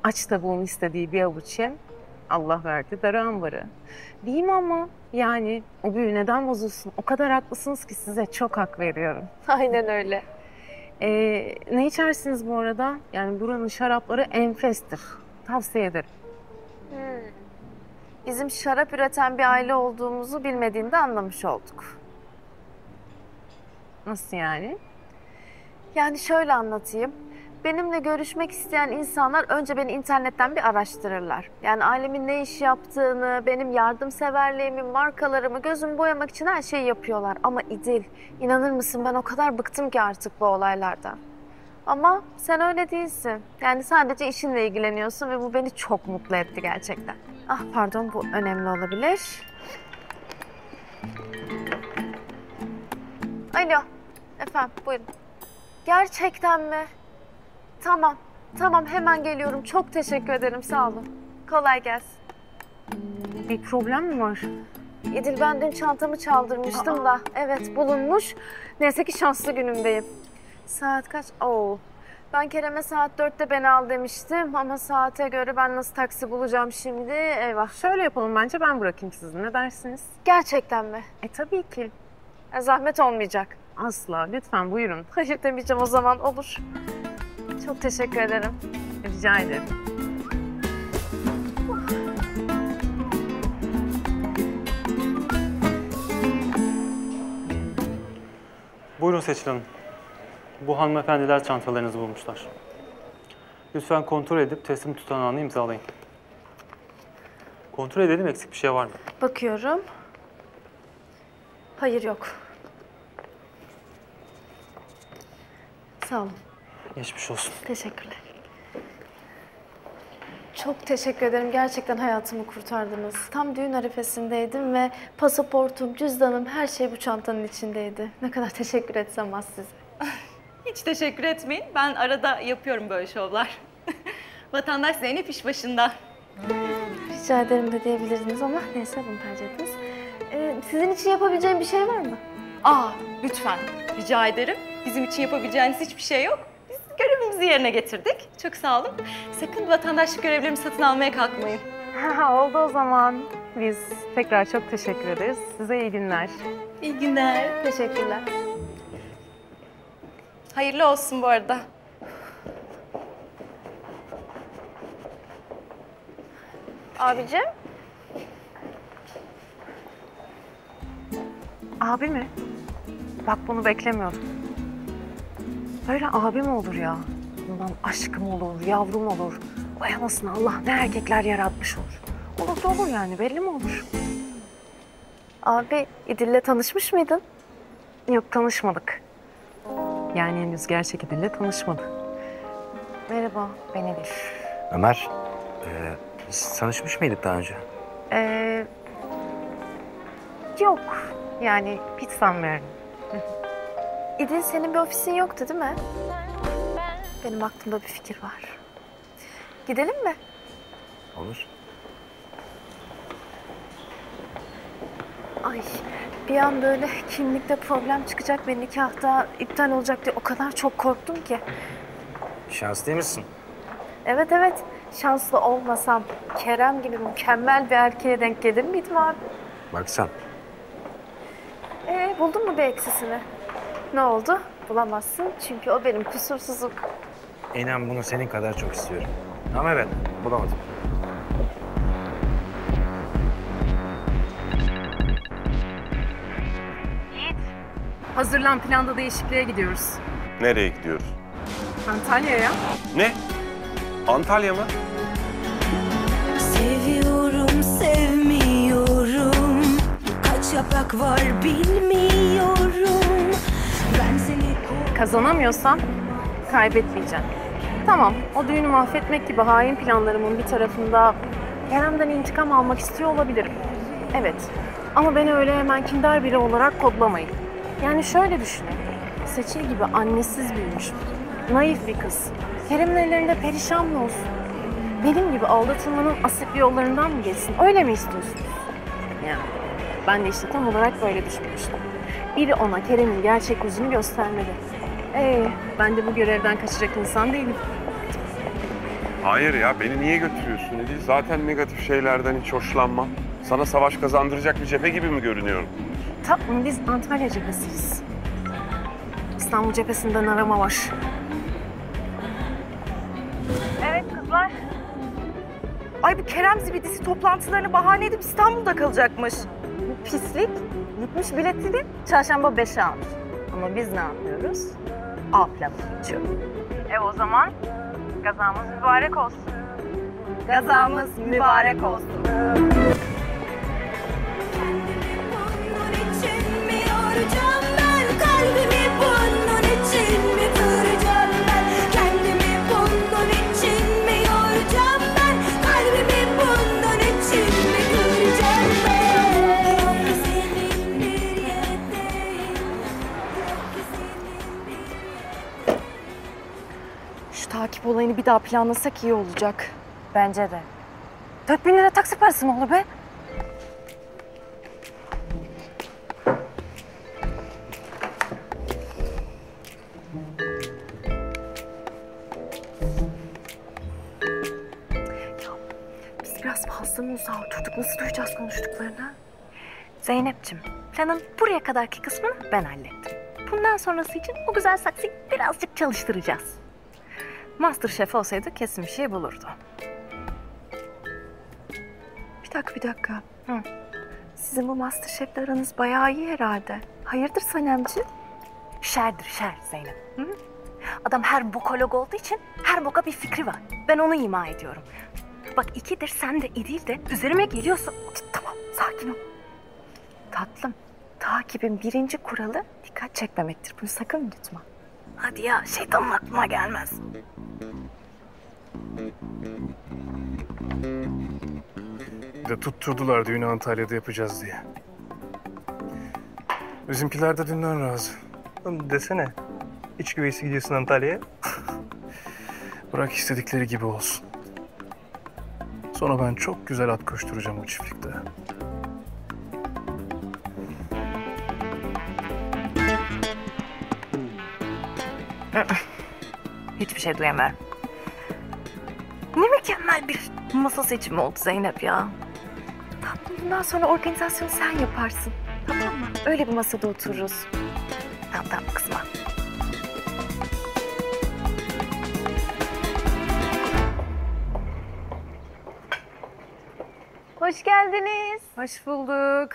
Speaker 1: Aç tavuğun istediği bir avuç yem, Allah verdi darı ambarı. Değil mi ama? Yani o büyü neden bozulsun? O kadar haklısınız ki size çok hak veriyorum.
Speaker 4: Aynen öyle.
Speaker 1: Ne içersiniz bu arada? Yani buranın şarapları enfestir. Tavsiye ederim.
Speaker 4: Bizim şarap üreten bir aile olduğumuzu bilmediğinde anlamış olduk.
Speaker 1: Nasıl yani?
Speaker 4: Yani şöyle anlatayım. Benimle görüşmek isteyen insanlar önce beni internetten bir araştırırlar. Yani ailemin ne iş yaptığını, benim yardımseverliğimi, markalarımı, gözümü boyamak için her şeyi yapıyorlar. Ama İdil, inanır mısın ben o kadar bıktım ki artık bu olaylardan. Ama sen öyle değilsin. Yani sadece işinle ilgileniyorsun ve bu beni çok mutlu etti gerçekten. Pardon, bu önemli olabilir. Alo, efendim buyurun. Gerçekten mi? Tamam hemen geliyorum. Çok teşekkür ederim, sağ olun. Kolay gelsin.
Speaker 1: Bir problem mi var?
Speaker 4: İdil, ben dün çantamı çaldırmıştım da. Evet, bulunmuş. Neyse ki şanslı günümdeyim. Saat kaç? Ben Kerem'e saat 4'te beni al demiştim ama saate göre ben nasıl taksi bulacağım şimdi? Eyvah.
Speaker 1: Şöyle yapalım, bence ben bırakayım sizi. Ne dersiniz?
Speaker 4: Gerçekten mi?
Speaker 1: Tabii ki.
Speaker 4: Zahmet olmayacak.
Speaker 1: Asla. Lütfen buyurun.
Speaker 4: Hayır demeyeceğim o zaman, olur. Çok teşekkür ederim.
Speaker 1: Rica ederim.
Speaker 13: Buyurun Seçil Hanım. Bu hanımefendiler çantalarınızı bulmuşlar. Lütfen kontrol edip teslim tutanağını imzalayın. Kontrol edelim, eksik bir şey var mı?
Speaker 4: Bakıyorum. Hayır, yok. Sağ olun.
Speaker 13: Geçmiş olsun.
Speaker 4: Teşekkürler. Çok teşekkür ederim. Gerçekten hayatımı kurtardınız. Tam düğün arifesindeydim ve pasaportum, cüzdanım, her şey bu çantanın içindeydi. Ne kadar teşekkür etsem az size.
Speaker 15: Hiç teşekkür etmeyin. Ben arada yapıyorum böyle şovlar. Vatandaş Zeynep iş başında.
Speaker 4: Rica ederim de diyebilirdiniz ama neyse, bunu tercih ettiniz. Sizin için yapabileceğim bir şey var mı?
Speaker 15: Lütfen. Rica ederim. Bizim için yapabileceğiniz hiçbir şey yok. Biz görevimizi yerine getirdik. Çok sağ olun. Sakın vatandaşlık görevlerimi satın almaya kalkmayın.
Speaker 1: Oldu o zaman. Biz tekrar çok teşekkür ederiz. Size iyi günler.
Speaker 15: İyi günler.
Speaker 4: Teşekkürler.
Speaker 15: Hayırlı olsun bu arada.
Speaker 4: Abicim?
Speaker 1: Abi mi? Bak, bunu beklemiyordum. Böyle abi mi olur ya? Bundan aşkım olur, yavrum olur. Vay anasını, Allah ne erkekler yaratmış olur. Olur da olur yani, belli mi olur?
Speaker 4: Abi, İdil'le tanışmış mıydın?
Speaker 1: Yok, tanışmadık. Yani henüz gerçek İdil'le tanışmadık. Merhaba, ben İdil.
Speaker 5: Ömer, biz tanışmış mıydık daha önce?
Speaker 1: Yok, yani hiç sanmıyorum.
Speaker 4: İdil, senin bir ofisin yoktu değil mi? Benim aklımda bir fikir var. Gidelim mi?
Speaker 5: Olur.
Speaker 4: Ay, Bir an böyle kimlikte problem çıkacak ve nikahta iptal olacak diye o kadar çok korktum ki.
Speaker 5: Şanslı mısın?
Speaker 4: Evet evet, şanslı olmasam Kerem gibi mükemmel bir erkeğe denk gelir miydim abi?
Speaker 5: Bak sen.
Speaker 4: Buldun mu bir eksisini? Ne oldu? Bulamazsın çünkü o benim kusursuzum.
Speaker 5: İnan bunu senin kadar çok istiyorum. Ama evet, bulamadım.
Speaker 1: Hazırlan, planda değişikliğe gidiyoruz.
Speaker 12: Nereye gidiyoruz?
Speaker 1: Antalya'ya.
Speaker 12: Ne? Antalya mı?
Speaker 10: Seviyorum, sevmiyorum. Kaç yaprak var bilmiyorum. Ben seni
Speaker 1: Kazanamıyorsam kaybetmeyeceğim. Tamam, o düğünü mahvetmek gibi hain planlarımın bir tarafında Kerem'den intikam almak istiyor olabilirim. Evet, ama beni öyle hemen kindar biri olarak kodlamayın. Yani şöyle düşünün, Seçil gibi annesiz büyümüş, naif bir kız. Kerem'in ellerinde perişan mı olsun? Benim gibi aldatılmanın asitli yollarından mı geçsin? Öyle mi istiyorsunuz? Yani ben de işte tam olarak böyle düşünmüştüm. Biri ona Kerem'in gerçek yüzünü göstermeli. Ben de bu görevden kaçacak insan değilim.
Speaker 12: Hayır ya, beni niye götürüyorsun Edil? Zaten negatif şeylerden hiç hoşlanmam. Sana savaş kazandıracak bir cephe gibi mi görünüyorum?
Speaker 1: Tatlım, biz Antalya cephesiyiz. İstanbul cephesinden arama var. Evet kızlar. Ay bu Kerem zibidisi toplantılarını bahane edip İstanbul'da kalacakmış. Bu pislik gitmiş biletini çarşamba 5'e almış. Ama biz ne yapıyoruz? A planı geçiyor. O zaman gazamız mübarek olsun. Gazamız mübarek olsun.
Speaker 10: yoracağım ben. Kalbimi bunun için mi kıracağım ben? Kendimi bunun için mi yoracağım ben? Kalbimi bunun için mi kıracağım ben? Yok ki senin bir yedeğin, yok ki senin.
Speaker 1: Şu takip olayını bir daha planlasak iyi olacak.
Speaker 14: Bence de.
Speaker 1: 4.000 lira taksi parası mı olur be? Biz biraz fazla mı uzağa oturduk? Nasıl duyacağız konuştuklarını? Zeynep'ciğim, planın buraya kadarki kısmını ben hallettim. Bundan sonrası için o güzel saksıyı birazcık çalıştıracağız. MasterChef olsaydı kesin bir şey bulurdu. Bir dakika. Sizin bu MasterChef'le aranız bayağı iyi herhalde. Hayırdır Sanemciğim? Şerdir Zeynep. Hı? Adam her bokolog olduğu için her boka bir fikri var. Ben onu ima ediyorum. Bak ikidir sen de İdil de üzerime geliyorsun. Tamam sakin ol. Tatlım, takibin birinci kuralı dikkat çekmemektir. Bunu sakın unutma. Hadi ya, şeytanın aklına gelmez.
Speaker 3: Bir de tutturdular düğünü Antalya'da yapacağız diye. Bizimkiler de dünden razı.
Speaker 16: Oğlum desene, iç güveysi gidiyorsun Antalya'ya.
Speaker 3: Bırak istedikleri gibi olsun. Sonra ben çok güzel at koşturacağım o çiftlikte.
Speaker 1: Hiçbir şey duyamıyorum. Ne mükemmel bir masa seçimi oldu Zeynep ya. Tatlım, bundan sonra organizasyonu sen yaparsın. Tamam mı? Öyle bir masada otururuz. Tamam kızma.
Speaker 4: Hoş geldiniz.
Speaker 1: Hoş bulduk.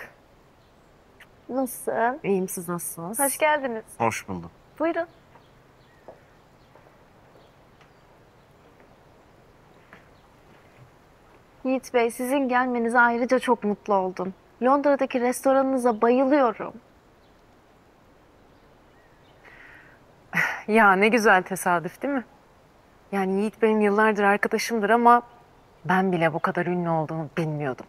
Speaker 4: Nasılsın?
Speaker 1: İyiyim, siz nasılsınız?
Speaker 4: Hoş geldiniz.
Speaker 12: Hoş bulduk.
Speaker 4: Buyurun. Yiğit Bey, sizin gelmenize ayrıca çok mutlu oldum. Londra'daki restoranınıza bayılıyorum.
Speaker 1: Ya ne güzel tesadüf değil mi? Yani Yiğit benim yıllardır arkadaşımdır ama ben bile bu kadar ünlü olduğunu bilmiyordum.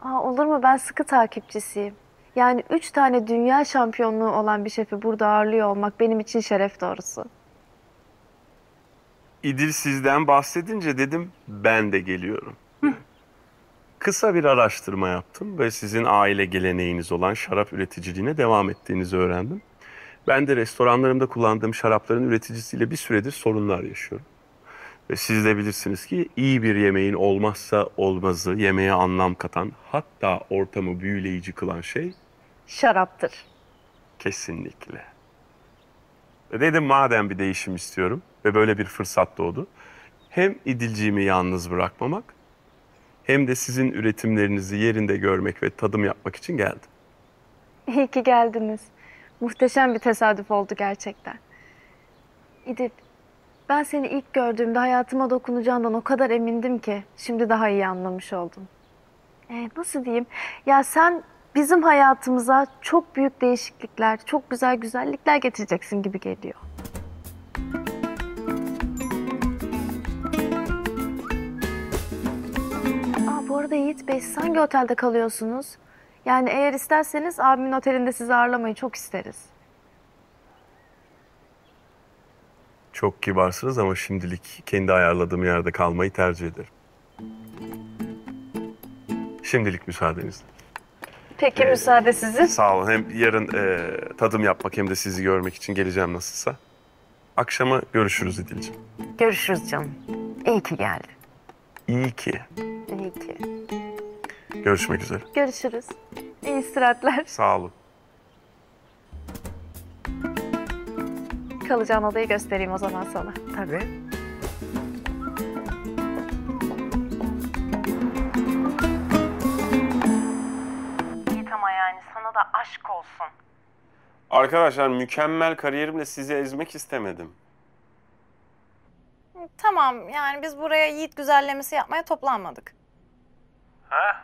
Speaker 4: Olur mu? Ben sıkı takipçisiyim. Yani 3 tane dünya şampiyonluğu olan bir şefi burada ağırlıyor olmak benim için şeref doğrusu.
Speaker 12: İdil sizden bahsedince dedim ben de geliyorum. Kısa bir araştırma yaptım ve sizin aile geleneğiniz olan şarap üreticiliğine devam ettiğinizi öğrendim. Ben de restoranlarımda kullandığım şarapların üreticisiyle bir süredir sorunlar yaşıyorum. Ve siz de bilirsiniz ki iyi bir yemeğin olmazsa olmazı, yemeğe anlam katan, hatta ortamı büyüleyici kılan şey
Speaker 4: Şaraptır.
Speaker 12: kesinlikle. Ve dedim madem bir değişim istiyorum ve böyle bir fırsat doğdu, hem İdilciğimi yalnız bırakmamak hem de sizin üretimlerinizi yerinde görmek ve tadım yapmak için geldim.
Speaker 4: İyi ki geldiniz. Muhteşem bir tesadüf oldu gerçekten. İdil, ben seni ilk gördüğümde hayatıma dokunacağından o kadar emindim ki şimdi daha iyi anlamış oldum. Nasıl diyeyim? Ya sen bizim hayatımıza çok büyük değişiklikler, çok güzel güzellikler getireceksin gibi geliyor. Bu arada Yiğit Bey, siz hangi otelde kalıyorsunuz? Yani eğer isterseniz abimin otelinde sizi ağırlamayı çok isteriz.
Speaker 12: Çok kibarsınız ama şimdilik kendi ayarladığım yerde kalmayı tercih ederim. Şimdilik müsaadenizle.
Speaker 4: Peki, müsaade sizin.
Speaker 12: Sağ olun. Hem yarın tadım yapmak hem de sizi görmek için geleceğim nasılsa. Akşama görüşürüz İdilciğim.
Speaker 9: Görüşürüz canım. İyi ki geldin.
Speaker 12: İyi ki.
Speaker 4: İyi ki.
Speaker 12: Görüşmek üzere.
Speaker 4: Görüşürüz. İyi istirahatler.
Speaker 12: Sağ olun.
Speaker 4: Kalacağın odayı göstereyim o zaman sana.
Speaker 9: Tabii.
Speaker 1: Yiğit ama yani sana da aşk olsun.
Speaker 12: Arkadaşlar mükemmel kariyerimle sizi ezmek istemedim.
Speaker 7: Tamam, yani biz buraya Yiğit güzellemesi yapmaya toplanmadık.
Speaker 12: He?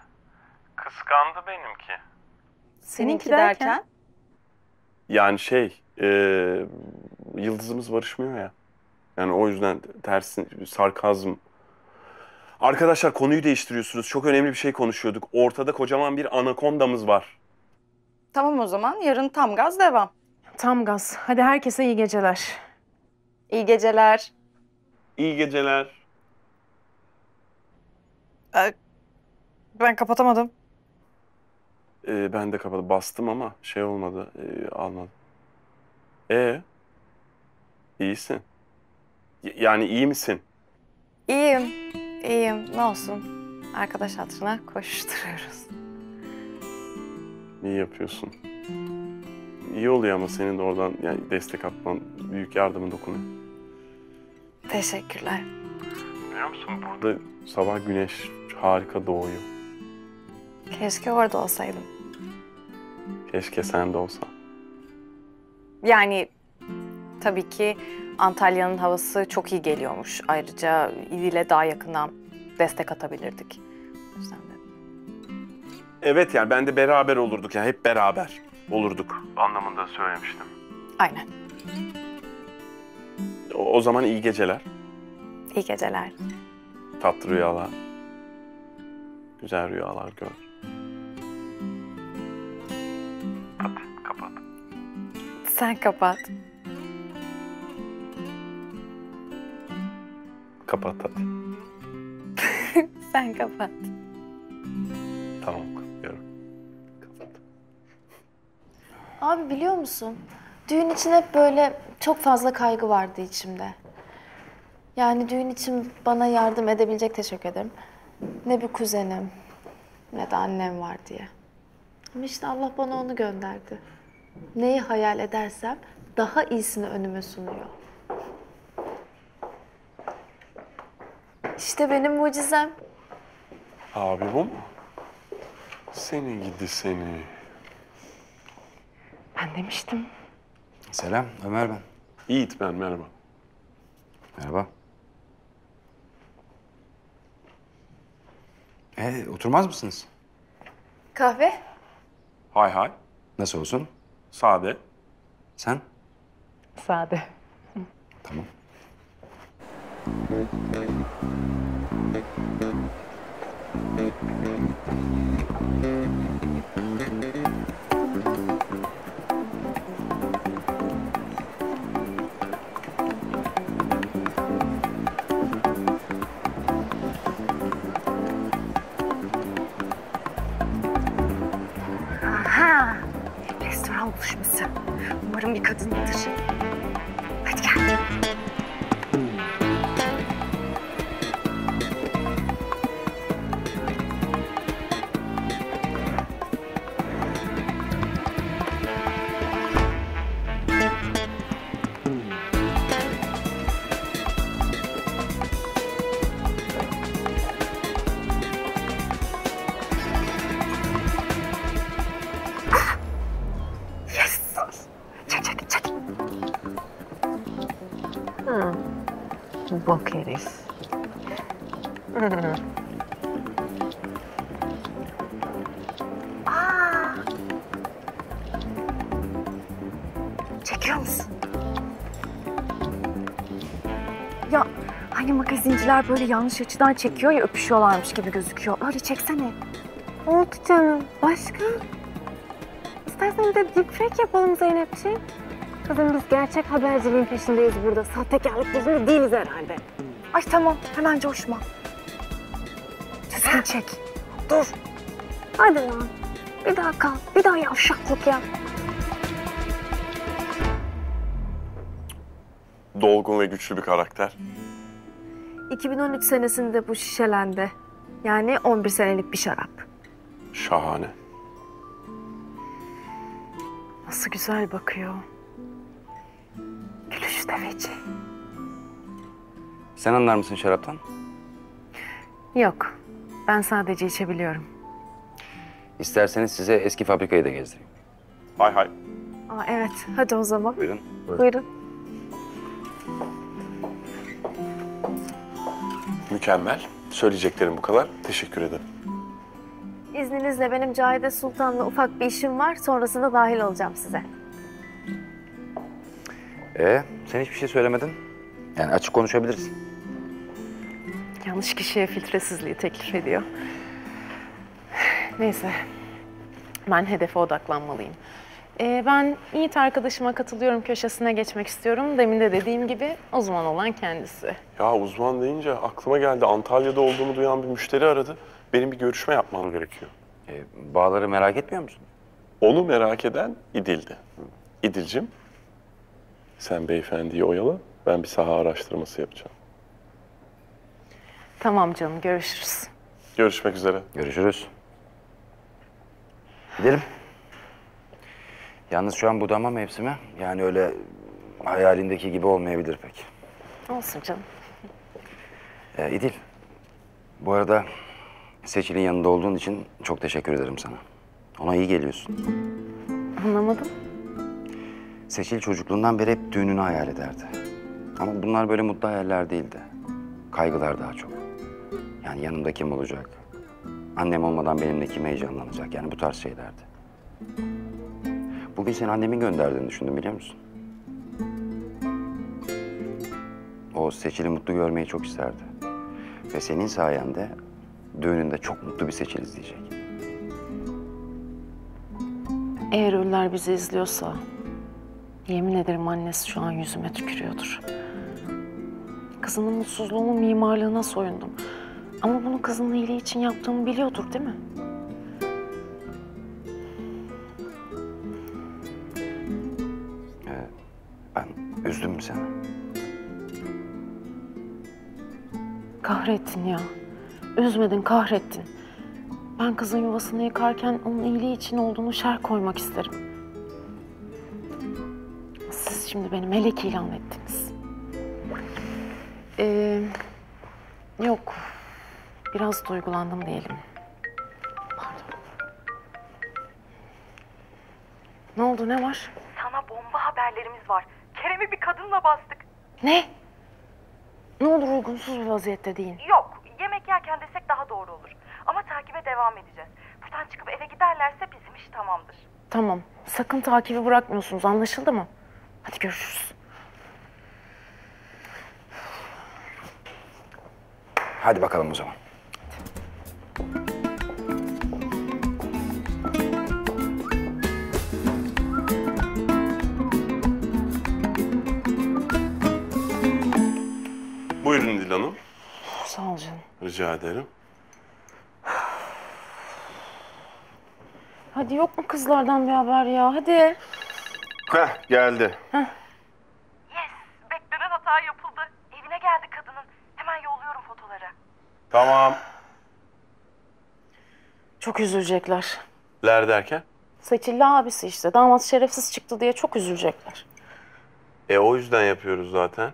Speaker 12: Kıskandı benimki.
Speaker 7: Seninki derken?
Speaker 12: Yani yıldızımız barışmıyor ya. Yani o yüzden tersi sarkazm. Arkadaşlar konuyu değiştiriyorsunuz. Çok önemli bir şey konuşuyorduk. Ortada kocaman bir anakondamız var.
Speaker 7: Tamam o zaman, yarın tam gaz devam.
Speaker 1: Tam gaz. Hadi herkese iyi geceler.
Speaker 7: İyi geceler.
Speaker 12: İyi geceler.
Speaker 7: Ben kapatamadım.
Speaker 12: Ben de kapadım. Bastım ama olmadı. Almadım. İyisin. Yani iyi misin?
Speaker 7: İyiyim, iyiyim. Ne olsun? Arkadaş hatırına koşturuyoruz.
Speaker 12: İyi yapıyorsun. İyi oluyor ama senin de oradan destek atman, büyük yardımın dokunuyor.
Speaker 7: Teşekkürler.
Speaker 12: Biliyor musun burada sabah güneş harika doğuyor.
Speaker 7: Keşke orada olsaydım.
Speaker 12: Keşke sen de olsan.
Speaker 7: Yani tabii ki Antalya'nın havası çok iyi geliyormuş. Ayrıca İdil'e daha yakından destek atabilirdik. O yüzden de.
Speaker 12: Evet yani ben de beraber olurduk yani hep beraber olurduk anlamında söylemiştim.
Speaker 7: Aynen.
Speaker 12: O zaman iyi geceler.
Speaker 7: İyi geceler.
Speaker 12: Tatlı rüyalar. Güzel rüyalar gör. Hadi kapat.
Speaker 7: Sen kapat.
Speaker 12: Kapat hadi.
Speaker 7: Sen kapat.
Speaker 12: Tamam kapatıyorum. Kapat.
Speaker 4: Abi biliyor musun? Düğün için hep böyle çok fazla kaygı vardı içimde. Yani düğün için bana yardım edebilecek, teşekkür ederim, ne bir kuzenim ne de annem var diye. Ama işte Allah bana onu gönderdi. Neyi hayal edersem daha iyisini önüme sunuyor. İşte benim mucizem.
Speaker 12: Abi bu mu? Seni gidi seni.
Speaker 1: Ben demiştim.
Speaker 5: Selam, Ömer ben.
Speaker 12: Yiğit ben, merhaba.
Speaker 5: Merhaba. Oturmaz mısınız?
Speaker 4: Kahve?
Speaker 12: Hay hay.
Speaker 5: Nasıl olsun?
Speaker 12: Sade.
Speaker 5: Sen?
Speaker 1: Sade.
Speaker 5: Tamam.
Speaker 1: Umarım bir kadındır. Hadi gel.
Speaker 9: Bok herif.
Speaker 1: Çekiyor musun? Ya hani magazinciler böyle yanlış açıdan çekiyor ya, öpüşüyorlarmış gibi gözüküyor. Öyle çeksene.
Speaker 4: Oldu canım. Başka? İstersen bir de deepfake yapalım Zeynepciğim. Kızım biz gerçek haberciliğin peşindeyiz burada. Sahtekarlık peşinde değiliz herhalde.
Speaker 1: Ay tamam, hemen coşma. Düzgün çek. Dur.
Speaker 4: Hadi lan. Bir daha kal. Bir daha yavşaklık yap.
Speaker 12: Dolgun ve güçlü bir karakter.
Speaker 4: 2013 senesinde bu şişelendi. Yani 11 senelik bir şarap.
Speaker 12: Şahane.
Speaker 1: Nasıl güzel bakıyor. Gülüşü de feci.
Speaker 5: Sen anlar mısın şaraptan?
Speaker 1: Yok, ben sadece içebiliyorum.
Speaker 5: İsterseniz size eski fabrikayı da gezdireyim.
Speaker 12: Hay hay.
Speaker 1: Aa, evet, hadi o zaman.
Speaker 5: Buyurun.
Speaker 4: Buyurun.
Speaker 12: Mükemmel. Söyleyeceklerim bu kadar. Teşekkür ederim.
Speaker 4: İzninizle benim Cahide Sultan'la ufak bir işim var. Sonrasında dahil olacağım size.
Speaker 5: Sen hiçbir şey söylemedin. Yani açık konuşabiliriz.
Speaker 1: Yanlış kişiye filtresizliği teklif ediyor. Neyse, ben hedefe odaklanmalıyım. Ben Yiğit arkadaşıma katılıyorum köşesine geçmek istiyorum. Demin de dediğim gibi uzman olan kendisi.
Speaker 12: Ya uzman deyince aklıma geldi. Antalya'da olduğumu duyan bir müşteri aradı. Benim bir görüşme yapmam gerekiyor.
Speaker 5: Bağları merak etmiyor musun?
Speaker 12: Onu merak eden İdil'di. İdil'cim, sen beyefendiyi oyala. Ben bir saha araştırması yapacağım.
Speaker 1: Tamam canım, görüşürüz.
Speaker 12: Görüşmek üzere.
Speaker 5: Görüşürüz. Gidelim. Yalnız şu an budama mevsimi. Yani öyle hayalindeki gibi olmayabilir pek.
Speaker 1: Olsun canım.
Speaker 5: İdil, bu arada Seçil'in yanında olduğun için çok teşekkür ederim sana. Ona iyi geliyorsun.
Speaker 1: Anlamadım.
Speaker 5: Seçil çocukluğundan beri hep düğününü hayal ederdi. Ama bunlar böyle mutlu hayaller değildi. Kaygılar daha çok. Yani yanımda kim olacak? Annem olmadan benimle kim heyecanlanacak? Yani bu tarz şeylerdi. Bugün seni annemin gönderdiğini düşündüm, biliyor musun? O Seçil'i mutlu görmeyi çok isterdi. Ve senin sayende düğününde çok mutlu bir Seçil izleyecek.
Speaker 1: Eğer ölüler bizi izliyorsa, yemin ederim annesi şu an yüzüme tükürüyordur. Kızının mutsuzluğumun mimarlığına soyundum. Ama bunu kızının iyiliği için yaptığımı biliyordur, değil mi?
Speaker 5: Ben üzdüm mü seni?
Speaker 1: Kahrettin ya. Üzmedin, kahrettin. Ben kızın yuvasını yıkarken onun iyiliği için olduğunu şer koymak isterim. Siz şimdi beni melek ilan ettiniz. Yok. Biraz duygulandım diyelim. Pardon. Ne oldu, ne var?
Speaker 17: Sana bomba haberlerimiz var. Kerem'i bir kadınla bastık.
Speaker 1: Ne? Ne olur uygunsuz bir vaziyette deyin.
Speaker 17: Yok, yemek yerken desek daha doğru olur. Ama takibe devam edeceğiz. Buradan çıkıp eve giderlerse bizim iş tamamdır.
Speaker 1: Tamam. Sakın takibi bırakmıyorsunuz. Anlaşıldı mı? Hadi görüşürüz.
Speaker 5: Hadi bakalım o zaman.
Speaker 12: Buyurun İdil Hanım.
Speaker 1: Sağ ol canım.
Speaker 12: Rica ederim.
Speaker 1: Hadi yok mu kızlardan bir haber ya? Hadi.
Speaker 12: Heh, geldi.
Speaker 17: Yes, beklenen hata yapıldı. Evine geldi kadının. Hemen yolluyorum fotoları.
Speaker 12: Tamam.
Speaker 9: Çok üzülecekler.
Speaker 12: Ler derken?
Speaker 9: Seçilli abisi işte. Damat şerefsiz çıktı diye çok üzülecekler.
Speaker 12: O yüzden yapıyoruz zaten.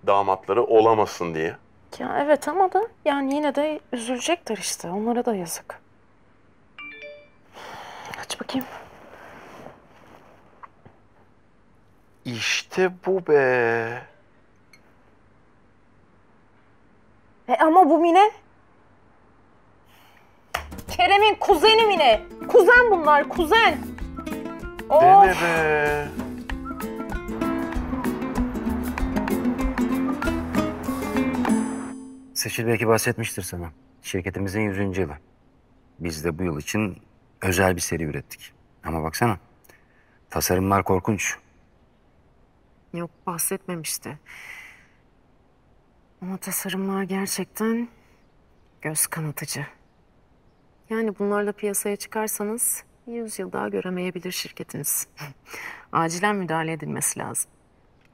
Speaker 12: Damatları olamasın diye.
Speaker 9: Ya evet ama da yani yine de üzülecekler işte. Onlara da yazık. Aç bakayım.
Speaker 12: İşte bu be.
Speaker 9: Ama bu Mine. Kerem'in kuzeni Mine. Kuzen bunlar, kuzen.
Speaker 12: Deme be.
Speaker 5: Seçil belki bahsetmiştir sana. Şirketimizin 100. yılı. Biz de bu yıl için özel bir seri ürettik. Ama baksana, tasarımlar korkunç.
Speaker 9: Yok, bahsetmemişti. Ama tasarımlar gerçekten göz kanatıcı. Yani bunlarla piyasaya çıkarsanız 100 yıl daha göremeyebilir şirketiniz. Acilen müdahale edilmesi lazım.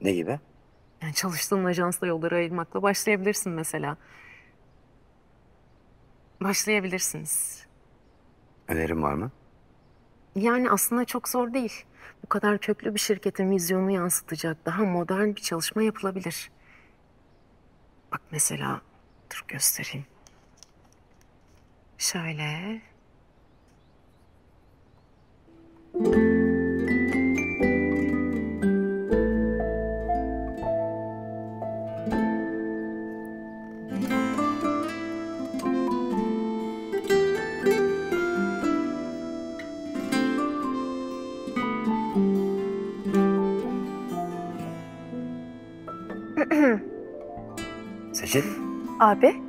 Speaker 5: Ne gibi?
Speaker 9: Yani çalıştığın ajansla yolları ayırmakla başlayabilirsin mesela. Başlayabilirsiniz.
Speaker 5: Önerin var mı?
Speaker 9: Yani aslında çok zor değil. Bu kadar köklü bir şirketin vizyonunu yansıtacak daha modern bir çalışma yapılabilir. Bak mesela, dur göstereyim. Şöyle.
Speaker 5: Seçil.
Speaker 4: Abi,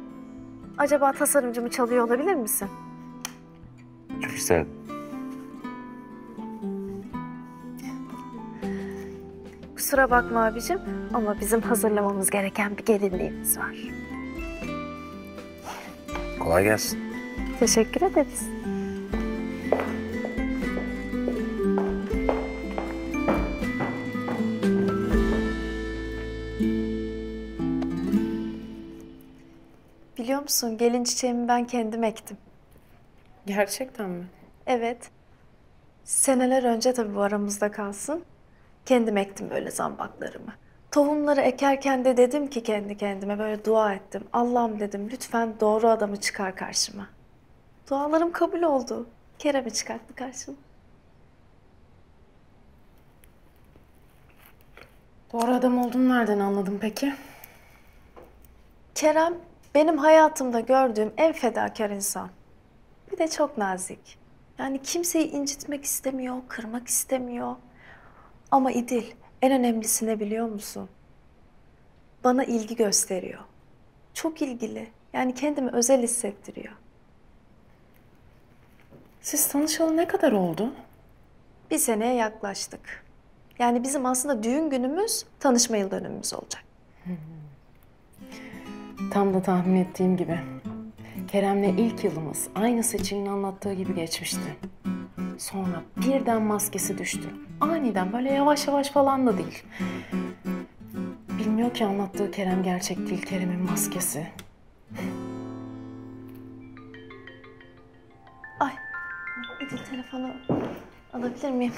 Speaker 4: acaba tasarımcımı çalıyor olabilir misin?
Speaker 5: Çok isterdim.
Speaker 4: Kusura bakma abicim ama bizim hazırlamamız gereken bir gelinliğimiz var.
Speaker 5: Kolay gelsin.
Speaker 4: Teşekkür ederiz. Biliyor musun, gelin çiçeğimi ben kendim ektim.
Speaker 9: Gerçekten mi?
Speaker 4: Evet. Seneler önce tabii bu aramızda kalsın. Kendim ektim böyle zambaklarımı. Tohumları ekerken de dedim ki kendi kendime böyle dua ettim. Allah'ım dedim lütfen doğru adamı çıkar karşıma. Dualarım kabul oldu. Kerem'i çıkarttı karşıma.
Speaker 9: Doğru adam olduğunu nereden anladın peki?
Speaker 4: Kerem benim hayatımda gördüğüm en fedakar insan. Bir de çok nazik. Yani kimseyi incitmek istemiyor, kırmak istemiyor. Ama İdil, en önemlisi ne biliyor musun? Bana ilgi gösteriyor. Çok ilgili. Yani kendimi özel hissettiriyor.
Speaker 9: Siz tanışalı ne kadar oldu?
Speaker 4: 1 seneye yaklaştık. Yani bizim aslında düğün günümüz, tanışma yıl dönümümüz olacak.
Speaker 9: Tam da tahmin ettiğim gibi. Kerem'le ilk yılımız aynı Seçil'in anlattığı gibi geçmişti. Sonra birden maskesi düştü. Aniden, böyle yavaş yavaş falan da değil. Bilmiyor ki anlattığı Kerem gerçek değil, Kerem'in maskesi.
Speaker 4: Ay, İdil telefonu alabilir miyim?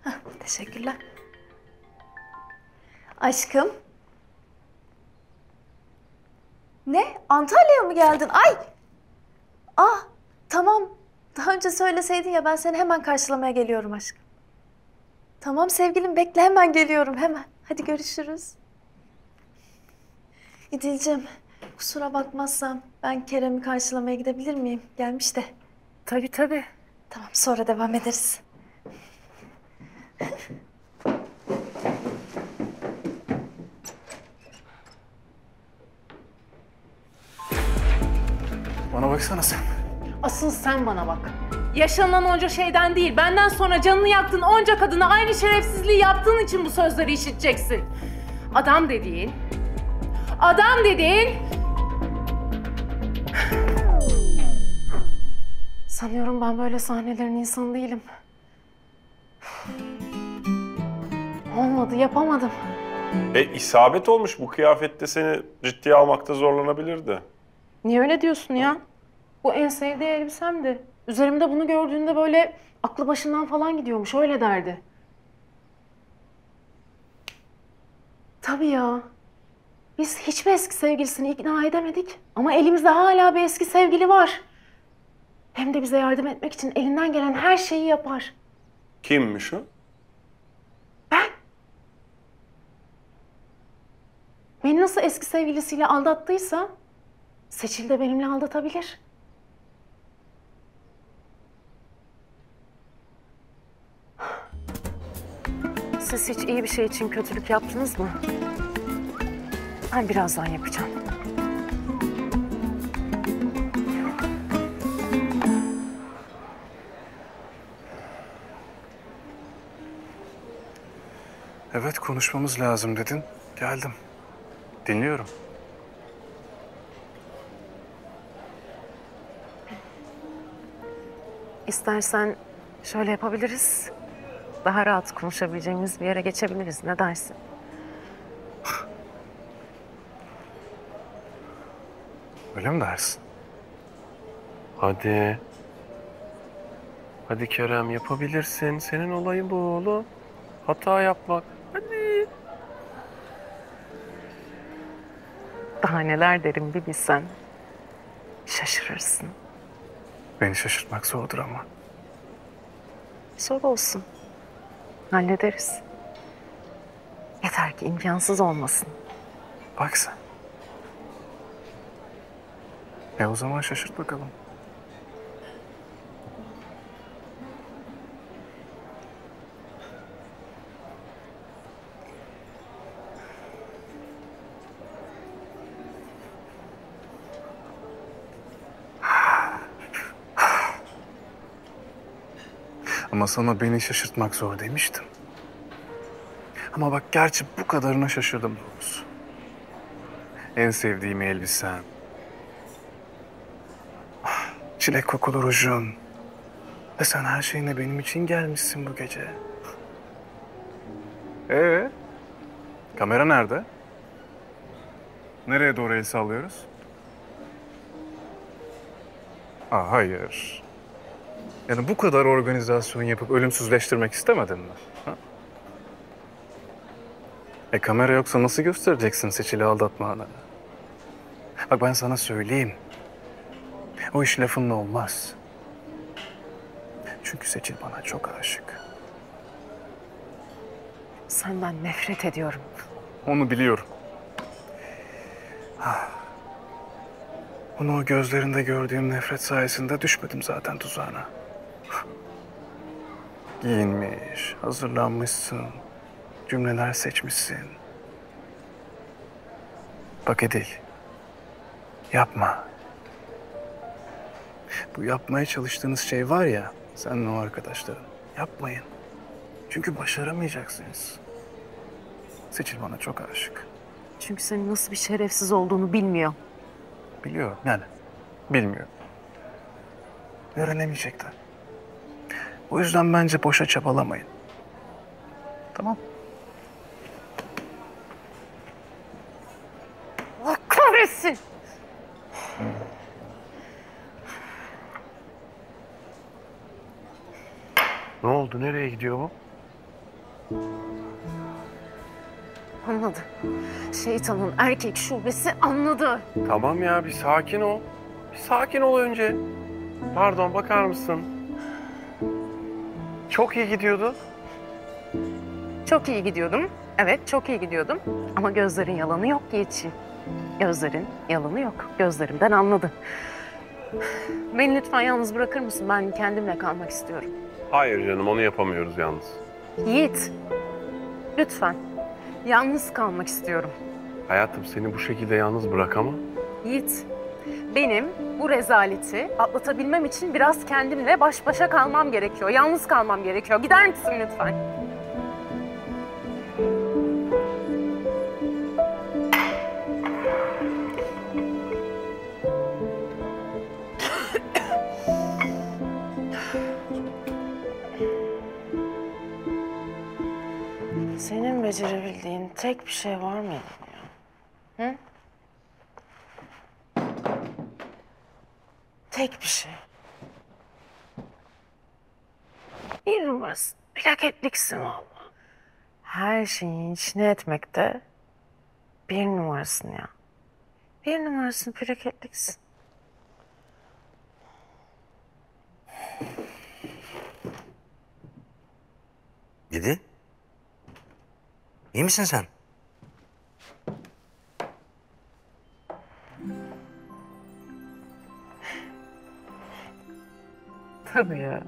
Speaker 4: Hah, teşekkürler. Aşkım. Ne? Antalya'ya mı geldin? Ay! Ah, tamam. Daha önce söyleseydin ya, ben seni hemen karşılamaya geliyorum aşkım. Tamam sevgilim, bekle, hemen geliyorum, hemen. Hadi görüşürüz. İdil'cim, kusura bakmazsam ben Kerem'i karşılamaya gidebilir miyim? Gelmiş de.
Speaker 9: Tabii tabii.
Speaker 4: Tamam, sonra devam ederiz.
Speaker 3: Bana baksana sen.
Speaker 9: Asıl sen bana bak. Yaşanan onca şeyden değil, benden sonra canını yaktın onca kadına aynı şerefsizliği yaptığın için bu sözleri işiteceksin. Adam dediğin...
Speaker 7: Sanıyorum ben böyle sahnelerin insanı değilim. Olmadı, yapamadım.
Speaker 12: İsabet olmuş. Bu kıyafette seni ciddiye almakta zorlanabilirdi.
Speaker 7: Niye öyle diyorsun ya? Bu en sevdiği elbisemdi. Üzerimde bunu gördüğünde böyle aklı başından falan gidiyormuş, öyle derdi. Tabii ya. Biz hiçbir eski sevgilisini ikna edemedik ama elimizde hala bir eski sevgili var. Hem de bize yardım etmek için elinden gelen her şeyi yapar.
Speaker 12: Kimmiş o?
Speaker 7: Beni nasıl eski sevgilisiyle aldattıysa Seçil de benimle aldatabilir. Siz hiç iyi bir şey için kötülük yaptınız mı? Ben birazdan yapacağım.
Speaker 3: Evet, konuşmamız lazım dedin. Geldim. Dinliyorum.
Speaker 7: İstersen şöyle yapabiliriz. Daha rahat konuşabileceğimiz bir yere geçebiliriz. Ne dersin?
Speaker 3: Öyle mi dersin?
Speaker 12: Hadi. Hadi Kerem, yapabilirsin. Senin olayın bu oğlum. Hata yapmak. Hadi.
Speaker 7: Daha neler derim bir bilsen. Şaşırırsın.
Speaker 3: Beni şaşırtmak zordur ama.
Speaker 7: Zor olsun. Hallederiz. Yeter ki imkansız olmasın.
Speaker 3: Bak sen. O zaman şaşırt bakalım. Ama sana beni şaşırtmak zor demiştim. Ama bak, gerçi bu kadarına şaşırdım doğrusu. En sevdiğim elbisen. Çilek kokulu rujun. Ve sen her şeyine benim için gelmişsin bu gece. Kamera nerede? Nereye doğru el sallıyoruz? Hayır. Yani bu kadar organizasyon yapıp ölümsüzleştirmek istemedin mi? Ha? Kamera yoksa nasıl göstereceksin Seçil'i aldatmanı? Bak, ben sana söyleyeyim. O iş lafınla olmaz. Çünkü Seçil bana çok aşık.
Speaker 7: Senden nefret ediyorum.
Speaker 3: Onu biliyorum. Onu o gözlerinde gördüğüm nefret sayesinde düşmedim zaten tuzağına. Giyinmiş, hazırlanmışsın, cümleler seçmişsin. Bak Edil, yapma. Bu yapmaya çalıştığınız şey var ya, senle o arkadaşların. Yapmayın. Çünkü başaramayacaksınız. Seçil bana çok aşık.
Speaker 7: Çünkü senin nasıl bir şerefsiz olduğunu bilmiyor.
Speaker 3: Biliyorum yani. Bilmiyor. Öğrenemeyecekler. O yüzden bence boşa çabalamayın. Tamam.
Speaker 7: Allah kahretsin!
Speaker 12: Ne oldu? Nereye gidiyor bu?
Speaker 7: Anladı. Şeytanın erkek şubesi anladı.
Speaker 12: Tamam ya, bir sakin ol. Bir sakin ol önce. Pardon, bakar mısın? Çok iyi gidiyordu.
Speaker 7: Çok iyi gidiyordum. Evet, çok iyi gidiyordum. Ama gözlerin yalanı yok Yiğit'ciğim. Gözlerin yalanı yok. Gözlerimden anladı. Beni lütfen yalnız bırakır mısın? Ben kendimle kalmak istiyorum.
Speaker 12: Hayır canım, onu yapamıyoruz yalnız.
Speaker 7: Yiğit, lütfen. Yalnız kalmak istiyorum.
Speaker 12: Hayatım, seni bu şekilde yalnız bırakamam.
Speaker 7: Yiğit, benim bu rezaleti atlatabilmem için biraz kendimle baş başa kalmam gerekiyor. Yalnız kalmam gerekiyor. Gider misin lütfen?
Speaker 9: becerebildiğin tek bir şey var mıydı ya? Hı? Tek bir şey. Bir numarasın. Plaketliksin valla. Her şeyin içine etmekte bir numarasın ya. Bir numarasın, plaketliksin.
Speaker 5: Yedi. İyi misin sen?
Speaker 9: Tabii ya.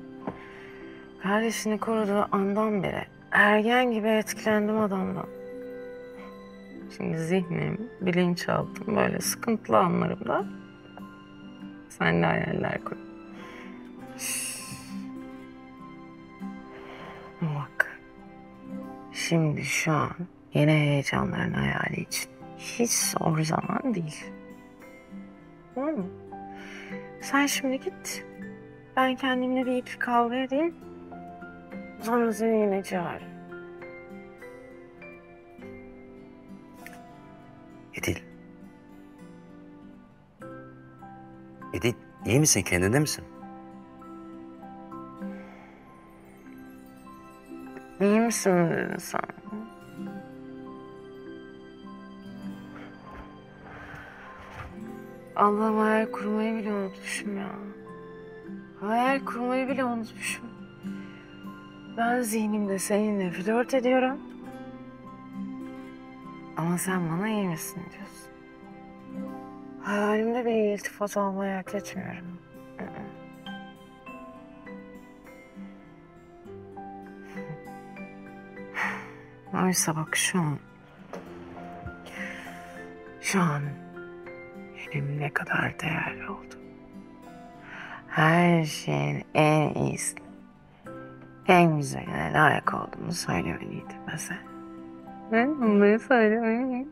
Speaker 9: Kardeşini koruduğu andan beri ergen gibi etkilendim adamdan. Şimdi zihnim, bilinçaltım böyle sıkıntılı anlarımda seninle hayaller kur. Bak. Şimdi şu an yeni heyecanların hayali için hiç zor zaman değil. Tamam mı? Sen şimdi git. Ben kendimle bir iki kavga edeyim. Sonra seni yine çağır.
Speaker 5: Edil. Edil, iyi misin? Kendinde misin?
Speaker 9: İyi misin mi dedin sen? Allah'ım hayal kurmayı bile unutmuşum ya. Hayal kurmayı bile unutmuşum. Ben zihnimde seninle flört ediyorum. Ama sen bana iyi misin diyorsun. Hayalimde bir iltifat almayı hak etmiyorum. Oysa bak şu an benim ne kadar değerli oldum. Her şeyin en iyisi, en güzeline layık olduğumu söylemeliydim mesela. Ben bunları söylemeliyim.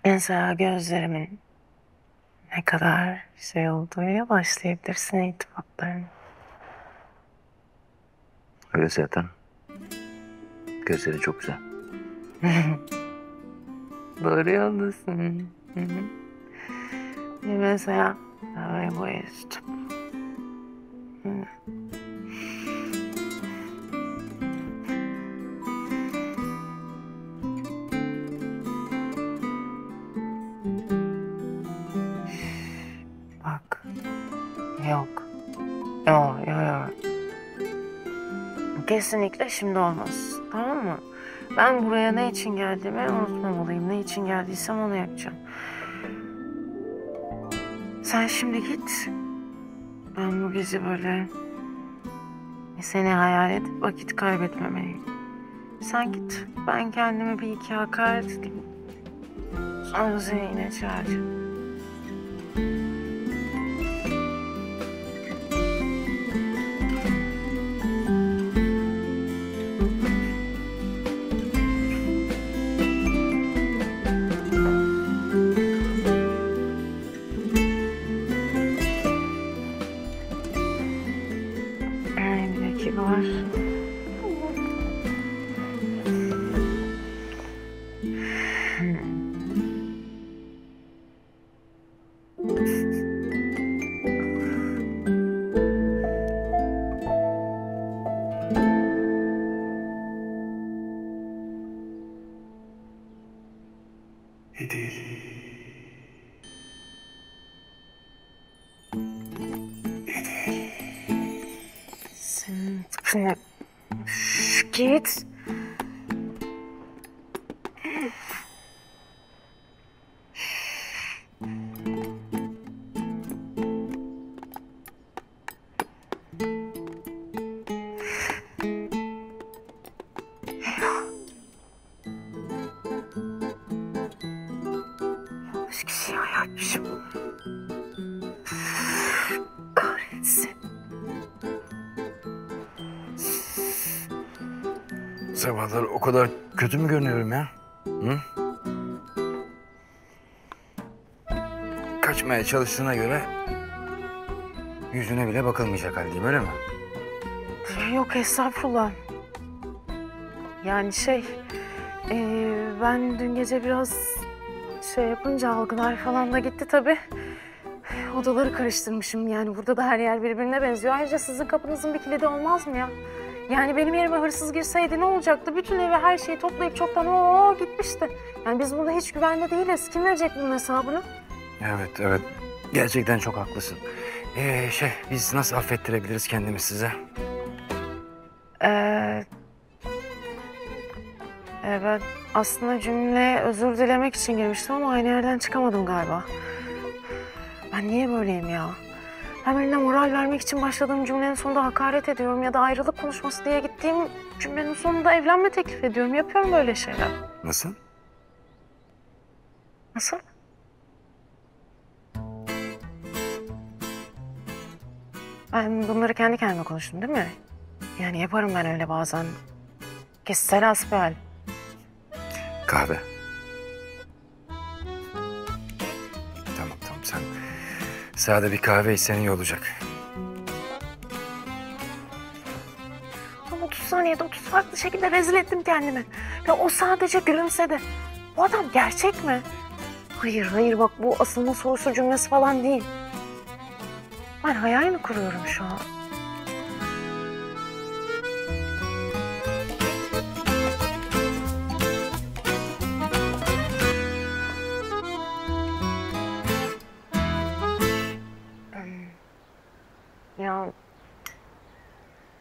Speaker 9: Mesela gözlerimin ne kadar şey olduğuyla başlayabilirsin iltifatlarını.
Speaker 5: Öyle zaten. Gözleri çok güzel.
Speaker 9: Doğru yoldasın. Mesela böyle bu tutup. Bak. Yok. Yok. Kesinlikle şimdi olmaz. Tamam mı? Ben buraya ne için geldiğimi unutmamalıyım. Ne için geldiysem onu yapacağım. Sen şimdi git. Ben bu gece böyle seni hayal edip vakit kaybetmemeliyim. Sen git. Ben kendime bir iki hakaret edeyim. Sonra seni yine çağıracağım. Var. Senin tipine git. Başka şey yapmışım. Kahretsin.
Speaker 5: Sabahlar o kadar kötü mü görünüyorum ya? Hı? Kaçmaya çalıştığına göre yüzüne bile bakılmayacak haldeyim, öyle mi?
Speaker 9: Yok estağfurullah.
Speaker 1: Yani ben dün gece biraz yapınca algılar falan da gitti tabii. Odaları karıştırmışım yani burada da her yer birbirine benziyor. Ayrıca sizin kapınızın bir kilidi olmaz mı ya? Yani benim yerime hırsız girseydi ne olacaktı? Bütün evi her şeyi toplayıp çoktan gitmişti. Yani biz burada hiç güvende değiliz. Kim verecek bunun hesabını?
Speaker 5: Evet. Gerçekten çok haklısın. Biz nasıl affettirebiliriz kendimiz size?
Speaker 1: Ben aslında cümleye özür dilemek için girmiştim ama aynı yerden çıkamadım galiba. Ben niye böyleyim ya? Ben birine moral vermek için başladığım cümlenin sonunda hakaret ediyorum ya da ayrılık konuşması diye gittiğim cümlenin sonunda evlenme teklif ediyorum. Yapıyorum böyle şeyler.
Speaker 5: Nasıl?
Speaker 1: Nasıl? Ben bunları kendi kendime konuştum değil mi? Yani yaparım ben öyle bazen. Kişisel hasbihal.
Speaker 5: Kahve. Tamam sen sade bir kahve içsen iyi olacak.
Speaker 1: Ama 30 saniyede 30 farklı şekilde rezil ettim kendimi. Ya o sadece gülümsedi. Bu adam gerçek mi? Hayır bak bu asılma sorusu cümlesi falan değil. Ben hayal mi kuruyorum şu an? Ya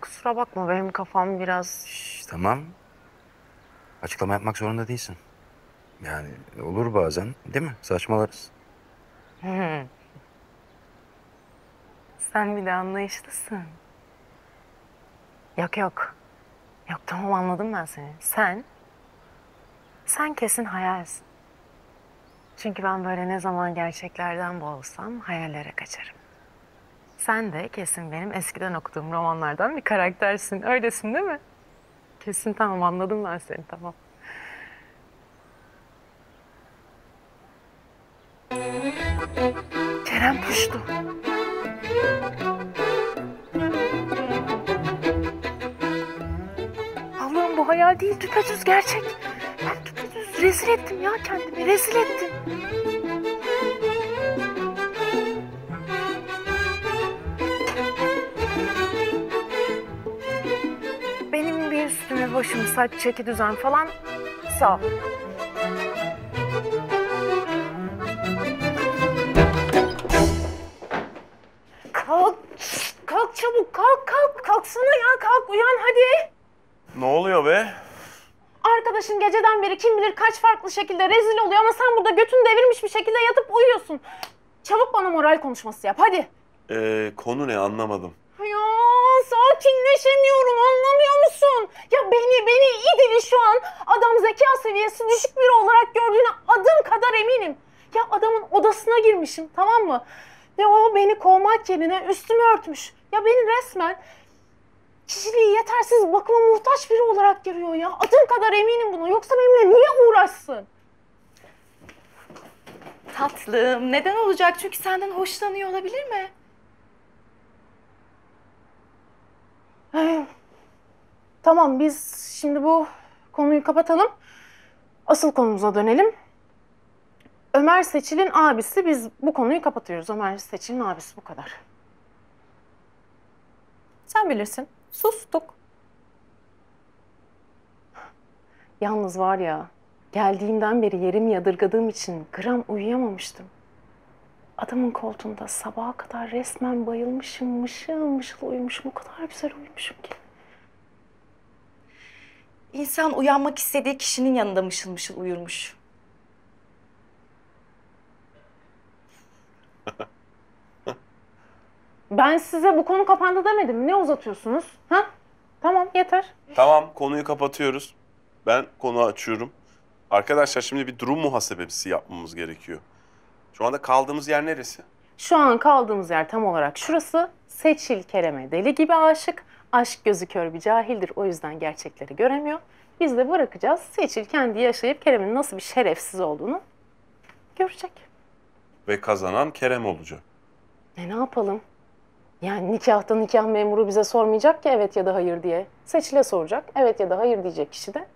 Speaker 1: kusura bakma benim kafam biraz...
Speaker 5: Tamam. Açıklama yapmak zorunda değilsin. Yani olur bazen değil mi? Saçmalarız.
Speaker 1: Sen bir de anlayışlısın. Yok. Yok tamam anladım ben seni. Sen kesin hayalsin. Çünkü ben böyle ne zaman gerçeklerden boğulsam hayallere kaçarım. Sen de kesin benim eskiden okuduğum romanlardan bir karaktersin. Öylesin değil mi? Kesin tamam anladım ben seni tamam. Kerem puştu. Allah'ım bu hayal değil düpedüz gerçek. Ben düpedüz rezil ettim ya kendimi rezil ettim. Benim bir üstüme başım saç çeki düzen falan sağ ol. Kalk çabuk kalksana ya kalk uyan hadi.
Speaker 12: Ne oluyor be?
Speaker 1: Arkadaşın geceden beri kim bilir kaç farklı şekilde rezil oluyor ama sen burada götünü devirmiş bir şekilde yatıp uyuyorsun. Çabuk bana moral konuşması yap hadi.
Speaker 12: Konu ne anlamadım.
Speaker 1: Ya sakinleşemiyorum anlamıyor musun? Ya beni İdil'i şu an adam zeka seviyesi düşük biri olarak gördüğüne adım kadar eminim. Ya adamın odasına girmişim tamam mı? Ve o beni kovmak yerine üstümü örtmüş. Ya beni resmen kişiliği yetersiz bakıma muhtaç biri olarak görüyor ya. Adım kadar eminim buna. Yoksa benimle niye uğraşsın?
Speaker 15: Tatlım, neden olacak? Çünkü senden hoşlanıyor olabilir mi?
Speaker 1: Tamam biz şimdi bu konuyu kapatalım. Asıl konumuza dönelim. Ömer Seçil'in abisi. Biz bu konuyu kapatıyoruz. Ömer Seçil'in abisi bu kadar.
Speaker 14: Sen bilirsin. Sustuk.
Speaker 1: Yalnız var ya, geldiğimden beri yerimi yadırgadığım için gram uyuyamamıştım. Adamın koltuğunda sabaha kadar resmen bayılmışım, mışıl mışıl uyumuşum. O kadar güzel uyumuşum ki.
Speaker 15: İnsan uyanmak istediği kişinin yanında mışıl mışıl uyurmuş.
Speaker 1: Ben size bu konu kapandı demedim mi? Ne uzatıyorsunuz? Ha? Tamam yeter.
Speaker 12: Tamam konuyu kapatıyoruz. Ben konu açıyorum. Arkadaşlar şimdi bir durum muhasebesi yapmamız gerekiyor. Şu anda kaldığımız yer neresi?
Speaker 1: Şu an kaldığımız yer tam olarak şurası. Seçil Kerem'e deli gibi aşık. Aşk gözü kör bir cahildir. O yüzden gerçekleri göremiyor. Biz de bırakacağız. Seçil kendi yaşayıp Kerem'in nasıl bir şerefsiz olduğunu görecek.
Speaker 12: Ve kazanan Kerem olacak.
Speaker 1: Ne yapalım? Yani nikah memuru bize sormayacak ki evet ya da hayır diye. Seçil'e soracak. Evet ya da hayır diyecek kişi de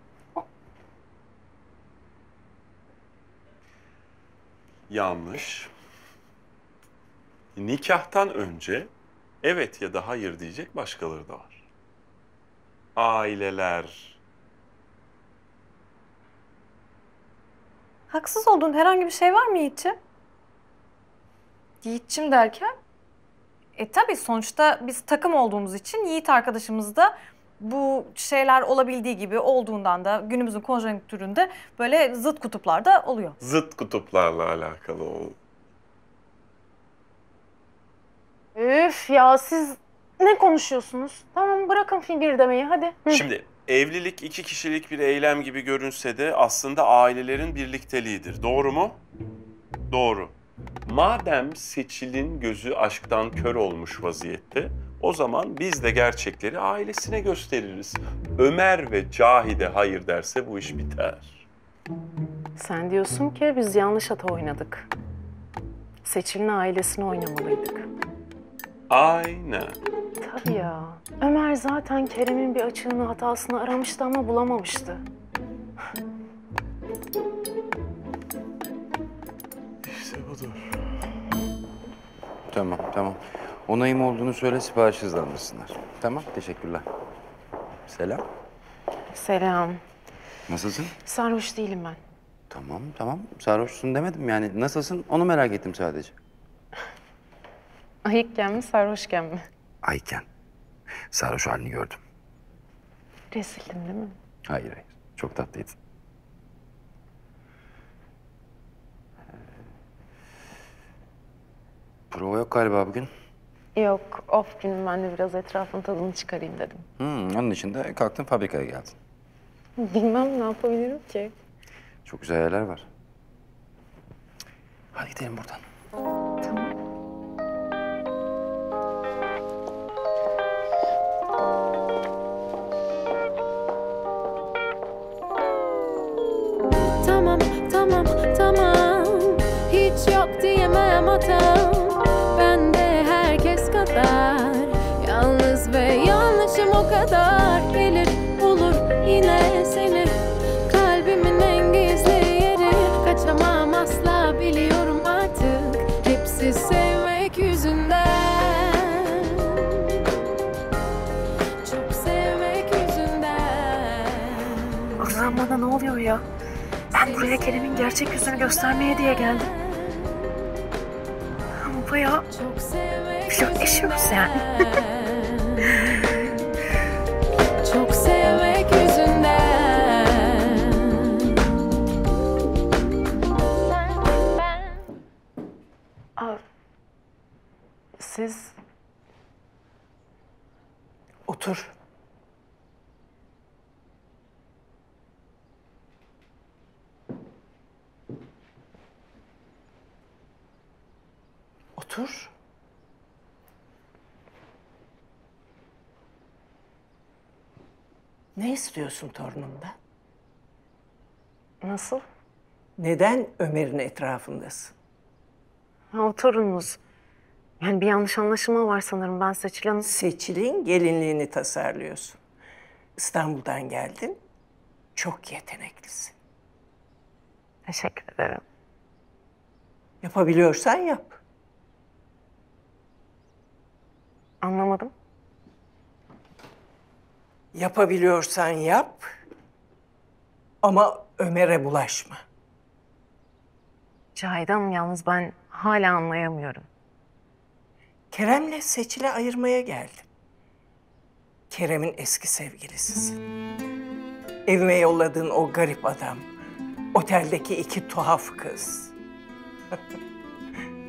Speaker 12: Yanlış. Nikahtan önce evet ya da hayır diyecek başkaları da var. Aileler.
Speaker 7: Haksız olduğun herhangi bir şey var mı Yiğit'ciğim? Yiğit'ciğim derken? Tabii sonuçta biz takım olduğumuz için Yiğit arkadaşımız da bu şeyler olabildiği gibi olduğundan da günümüzün konjonktüründe böyle zıt kutuplarda oluyor.
Speaker 12: Zıt kutuplarla alakalı o.
Speaker 7: Üf ya siz ne konuşuyorsunuz? Tamam bırakın fingir demeyi hadi.
Speaker 12: Şimdi evlilik iki kişilik bir eylem gibi görünse de aslında ailelerin birlikteliğidir. Doğru mu? Doğru. Madem Seçil'in gözü aşktan kör olmuş vaziyette, o zaman biz de gerçekleri ailesine gösteririz. Ömer ve Cahide hayır derse bu iş biter.
Speaker 9: Sen diyorsun ki biz yanlış hata oynadık. Seçil'in ailesini oynamalıydık.
Speaker 12: Aynen.
Speaker 9: Tabii ya. Ömer zaten Kerem'in bir açığını, hatasını aramıştı ama bulamamıştı.
Speaker 12: İşte budur.
Speaker 5: Tamam. Onayım olduğunu söyle, sipariş hızlandırsınlar. Tamam, teşekkürler. Selam.
Speaker 9: Selam.
Speaker 5: Nasılsın?
Speaker 9: Sarhoş değilim ben.
Speaker 5: Tamam. Sarhoşsun demedim yani. Nasılsın onu merak ettim sadece.
Speaker 9: Ayıkken mi, sarhoşken mi?
Speaker 5: Ayken. Sarhoş halini gördüm.
Speaker 9: Rezildim değil mi?
Speaker 5: Hayır. Çok tatlıydın. Prova yok galiba bugün.
Speaker 9: Yok, off günüm, ben de biraz etrafın tadını çıkarayım dedim.
Speaker 5: Onun için de kalktın fabrikaya geldin.
Speaker 9: Bilmem ne yapabilirim ki.
Speaker 5: Çok güzel yerler var. Hadi gidelim buradan.
Speaker 10: Tamam. Hiç yok diyemem hatam. Ben de herkes kadar yalnız ve yanlışım o kadar. Gelir bulur yine seni, kalbimin en gizli yeri. Kaçamam asla, biliyorum artık, hepsi sevmek yüzünden. Çok sevmek yüzünden.
Speaker 9: Ozan bana ne oluyor ya? Ben buraya Kerem'in gerçek yüzünü göstermeye diye geldim. Ama bayağı flörtleşiyoruz yani.
Speaker 10: Çok sevmek yüzünden.
Speaker 9: Siz...
Speaker 6: Otur. Otur. Ne istiyorsun torunumdan?
Speaker 9: Nasıl?
Speaker 6: Neden Ömer'in etrafındasın?
Speaker 9: O torununuz. Yani bir yanlış anlaşılma var sanırım. Ben Seçil'in...
Speaker 6: Seçil'in gelinliğini tasarlıyorsun. İstanbul'dan geldin. Çok yeteneklisin.
Speaker 9: Teşekkür ederim.
Speaker 6: Yapabiliyorsan yap.
Speaker 9: Anlamadım.
Speaker 6: Yapabiliyorsan yap. Ama Ömer'e bulaşma.
Speaker 9: Cahide Hanım, yalnız ben hala anlayamıyorum.
Speaker 6: Kerem'le Seçil'i ayırmaya geldim. Kerem'in eski sevgilisisin. Evime yolladığın o garip adam, oteldeki iki tuhaf kız.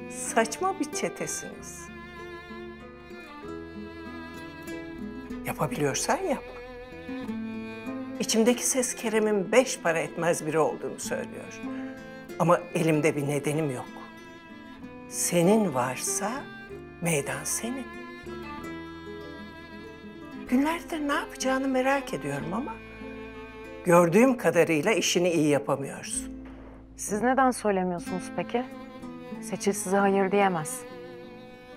Speaker 6: Saçma bir çetesiniz. Yapabiliyorsan yap. İçimdeki ses Kerem'in 5 para etmez biri olduğunu söylüyor. Ama elimde bir nedenim yok. Senin varsa meydan senin. Günlerdir ne yapacağını merak ediyorum ama gördüğüm kadarıyla işini iyi yapamıyorsun.
Speaker 9: Siz neden söylemiyorsunuz peki? Seçil size hayır diyemez.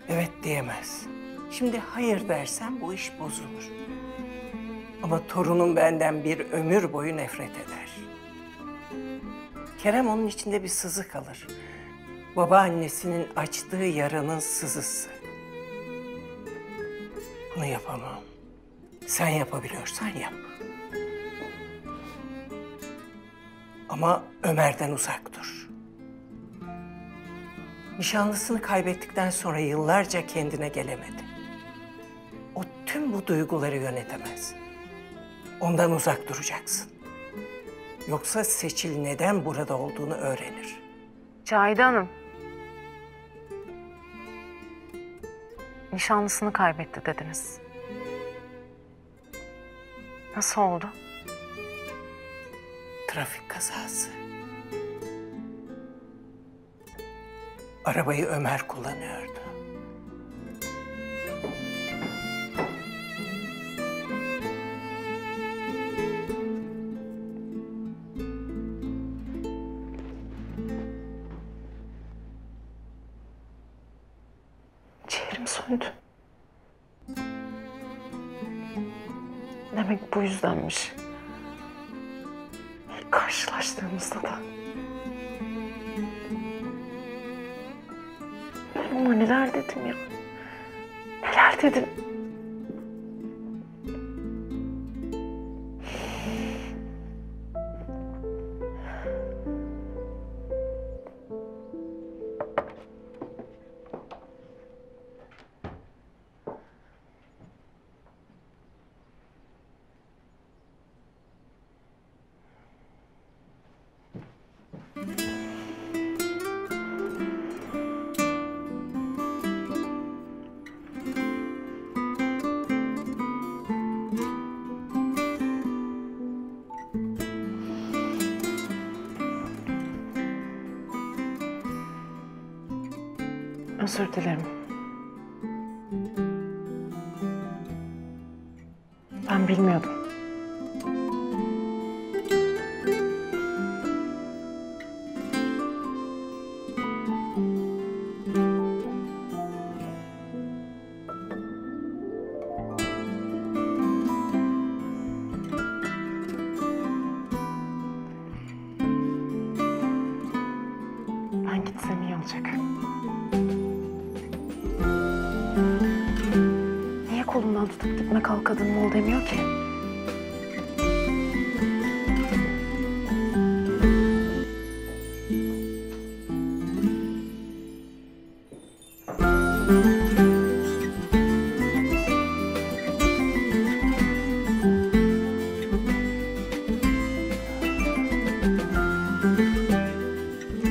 Speaker 6: Evet diyemez. Şimdi hayır dersen bu iş bozulur. Ama torunum benden bir ömür boyu nefret eder. Kerem onun içinde bir sızı kalır. babaannesinin açtığı yaranın sızısı. Bunu yapamam. Sen yapabiliyorsan yap. Ama Ömer'den uzak dur. Nişanlısını kaybettikten sonra yıllarca kendine gelemedi. O tüm bu duyguları yönetemez. Ondan uzak duracaksın. Yoksa Seçil neden burada olduğunu öğrenir.
Speaker 9: Cahide Hanım. Nişanlısını kaybetti dediniz. Nasıl oldu?
Speaker 6: Trafik kazası. Arabayı Ömer kullanıyordu.
Speaker 9: Ciğerim söndü. Demek bu yüzdenmiş. İlk karşılaştığımızda da. Ben ona neler dedim ya. Neler dedim. Özür dilerim. Ben bilmiyordum. Ben gitsem iyi olacak. Niye kolumdan tutup gitme kalk kadının ol demiyor ki?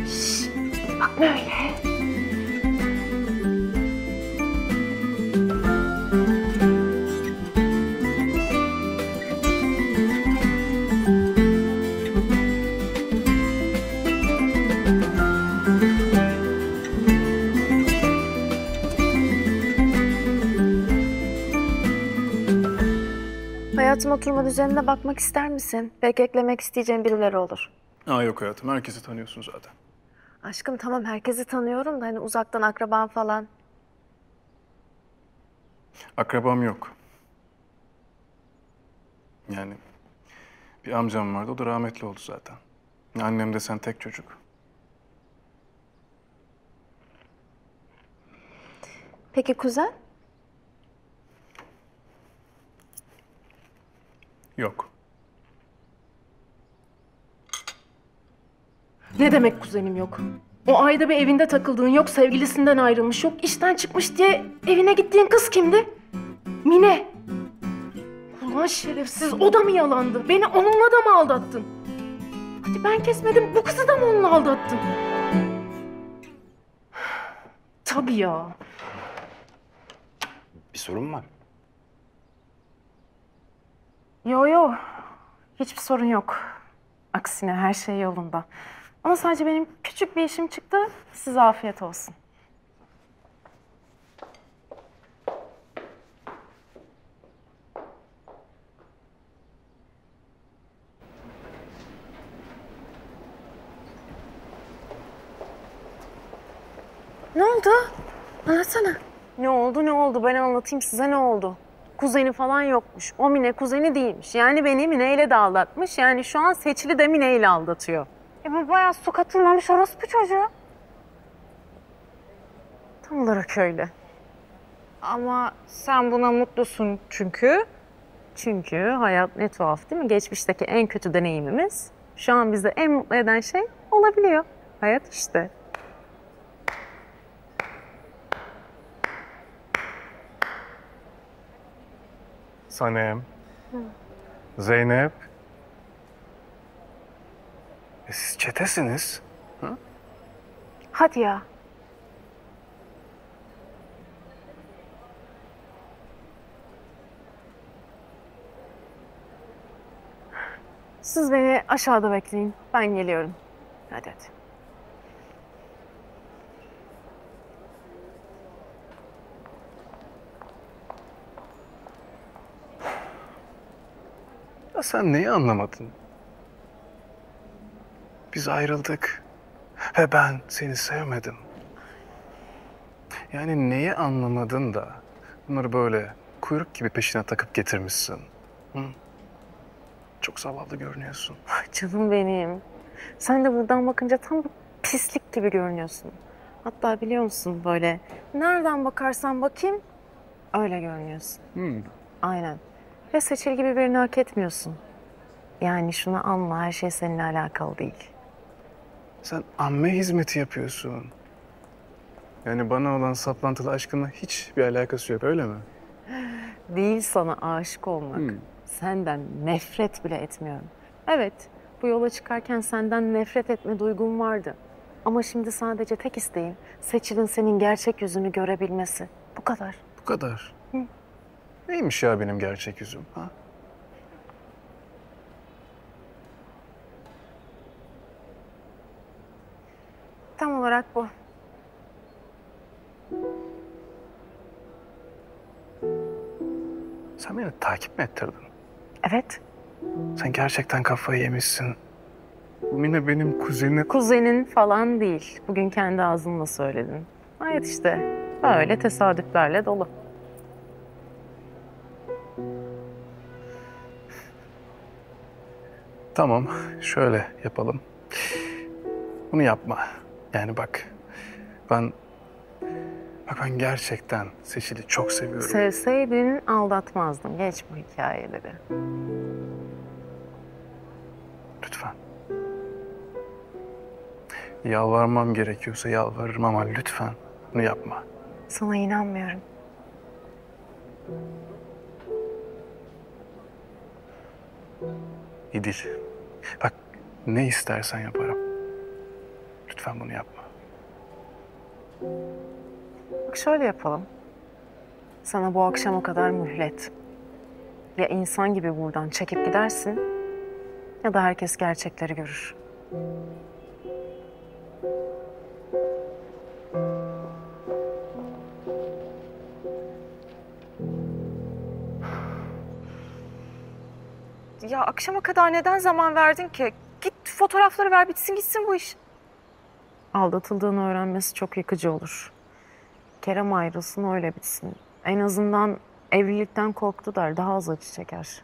Speaker 9: Şşş, bakma öyle.
Speaker 4: Hayatım oturma düzenine bakmak ister misin? Belki eklemek isteyeceğin birileri olur.
Speaker 3: Aa yok hayatım, herkesi tanıyorsun zaten.
Speaker 4: Aşkım tamam herkesi tanıyorum da hani uzaktan akraban falan.
Speaker 3: Akrabam yok. Yani bir amcam vardı, o da rahmetli oldu zaten. Annem de sen tek çocuk.
Speaker 4: Peki kuzen?
Speaker 3: Yok.
Speaker 18: Ne demek kuzenim yok? O ayda bir evinde takıldığın yok, sevgilisinden ayrılmış yok, işten çıkmış diye evine gittiğin kız kimdi? Mine. Ulan şerefsiz, o da mı yalandı? Beni onunla da mı aldattın? Hadi ben kesmedim, bu kızı da mı onunla aldattın? Tabii ya.
Speaker 5: Bir sorun mu var?
Speaker 9: Yo. Hiçbir sorun yok. Aksine her şey yolunda. Ama sadece benim küçük bir işim çıktı. Size afiyet olsun.
Speaker 4: Ne oldu? Anlatsana.
Speaker 9: Ne oldu? Ben anlatayım size ne oldu. Kuzeni falan yokmuş. O Mine kuzeni değilmiş. Yani beni Mine ile de aldatmış. Yani şu an Seçil'i de Mine ile aldatıyor.
Speaker 7: Bu bayağı su katılmamış orospu çocuğu.
Speaker 1: Tam olarak öyle. Ama sen buna mutlusun çünkü. Çünkü hayat ne tuhaf değil mi? Geçmişteki en kötü deneyimimiz şu an bizi en mutlu eden şey olabiliyor. Hayat işte.
Speaker 3: Sanem. Zeynep. Siz çetesiniz. Ha?
Speaker 18: Hadi ya.
Speaker 1: Siz beni aşağıda bekleyin. Ben geliyorum. Hadi hadi.
Speaker 3: Ya sen neyi anlamadın? Biz ayrıldık. Ve ben seni sevmedim. Yani neyi anlamadın da bunları böyle kuyruk gibi peşine takıp getirmişsin? Hı? Çok zavallı görünüyorsun.
Speaker 1: Ay canım benim. Sen de buradan bakınca tam bir pislik gibi görünüyorsun. Hatta biliyor musun böyle nereden bakarsan bakayım öyle görünüyorsun. Aynen. Ve Seçil gibi birini hak etmiyorsun. Yani şunu anla, her şey seninle alakalı değil.
Speaker 3: Sen amme hizmeti yapıyorsun. Yani bana olan saplantılı aşkınla hiçbir alakası yok, öyle mi?
Speaker 1: Değil sana aşık olmak. Senden nefret bile etmiyorum. Evet, bu yola çıkarken senden nefret etme duygum vardı. Ama şimdi sadece tek isteğim Seçil'in senin gerçek yüzünü görebilmesi. Bu kadar.
Speaker 3: Bu kadar. Neymiş ya benim gerçek yüzüm? Ha?
Speaker 1: Tam olarak bu.
Speaker 3: Sen beni takip mi ettirdin?
Speaker 1: Evet.
Speaker 3: Sen gerçekten kafayı yemişsin. Bu Mine benim kuzenim.
Speaker 1: Kuzenin falan değil. Bugün kendi ağzınla söyledin. Hayat işte böyle tesadüflerle dolu.
Speaker 3: Tamam, şöyle yapalım. Bunu yapma. Yani bak, ben gerçekten Seçil'i çok seviyorum.
Speaker 1: Sevseydin aldatmazdın. Geç bu hikayeleri.
Speaker 3: Lütfen. Yalvarmam gerekiyorsa yalvarırım ama lütfen bunu yapma.
Speaker 1: Sana inanmıyorum.
Speaker 3: İdil, bak ne istersen yaparım. Lütfen bunu yapma.
Speaker 1: Bak şöyle yapalım. Sana bu akşama kadar mühlet. Ya insan gibi buradan çekip gidersin ya da herkes gerçekleri görür. Ya akşama kadar neden zaman verdin ki? Git fotoğrafları ver, bitsin gitsin bu iş. Aldatıldığını öğrenmesi çok yıkıcı olur. Kerem ayrılsın, öyle bitsin. En azından evlilikten korktu der, daha az acı çeker.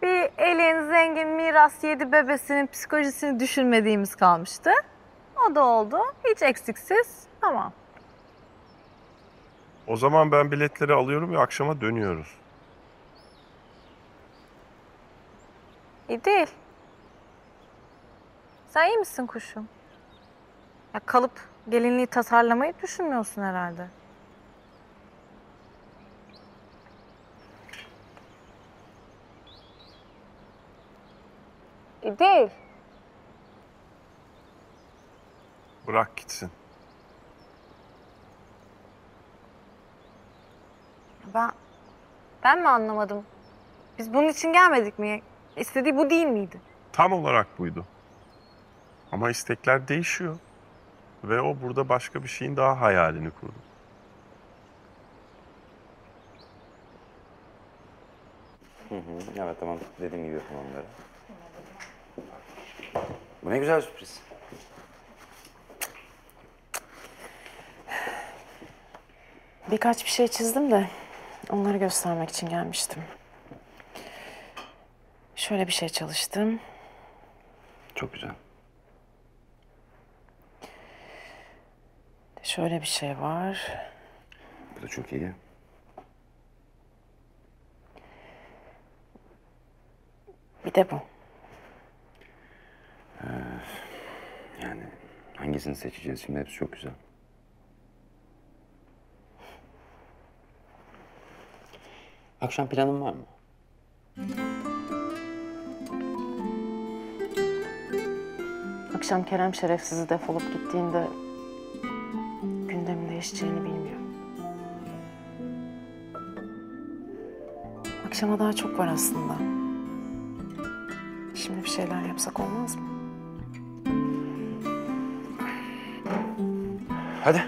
Speaker 1: Bir elin zengin miras yedi bebesinin psikolojisini düşünmediğimiz kalmıştı. O da oldu. Hiç eksiksiz. Tamam.
Speaker 12: O zaman ben biletleri alıyorum ve akşama dönüyoruz.
Speaker 1: İyi değil. Sen iyi misin kuşum? Ya kalıp gelinliği tasarlamayı düşünmüyorsun herhalde. İyi değil.
Speaker 12: Bırak gitsin.
Speaker 1: Ben mi anlamadım? Biz bunun için gelmedik mi? İstediği bu değil miydi?
Speaker 12: Tam olarak buydu. Ama istekler değişiyor. Ve o burada başka bir şeyin daha hayalini kurdu.
Speaker 5: Evet tamam. Dediğim gibi yapalım onları. Bu ne güzel sürpriz.
Speaker 1: Birkaç bir şey çizdim de onları göstermek için gelmiştim. Şöyle bir şey çalıştım.
Speaker 5: Çok güzel.
Speaker 9: Şöyle bir şey var.
Speaker 5: Bu da çok iyi.
Speaker 9: Bir de bu.
Speaker 5: Yani hangisini seçeceğiz şimdi? Hepsi çok güzel. Akşam planın var mı?
Speaker 9: Akşam Kerem şerefsizi defolup gittiğinde gündemin değişeceğini bilmiyorum. Akşama daha çok var aslında. Şimdi bir şeyler yapsak olmaz mı?
Speaker 5: Hadi.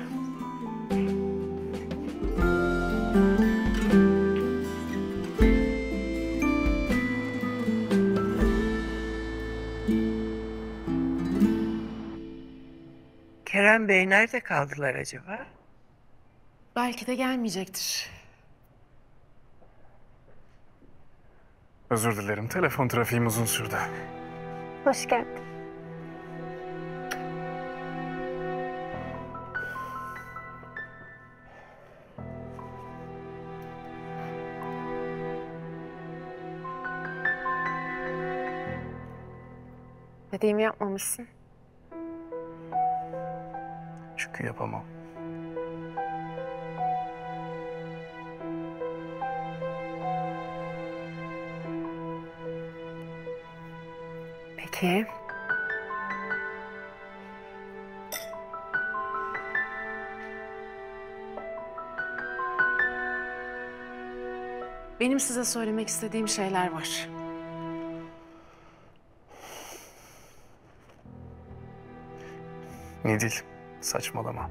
Speaker 6: Kerem Bey nerede kaldılar acaba?
Speaker 9: Belki de gelmeyecektir.
Speaker 3: Özür dilerim. Telefon trafiğim uzun sürdü.
Speaker 7: Hoş geldin.
Speaker 9: Dediğimi yapmamışsın.
Speaker 3: Çünkü yapamam.
Speaker 9: Peki. Benim size söylemek istediğim şeyler var.
Speaker 3: Nidil, saçmalama.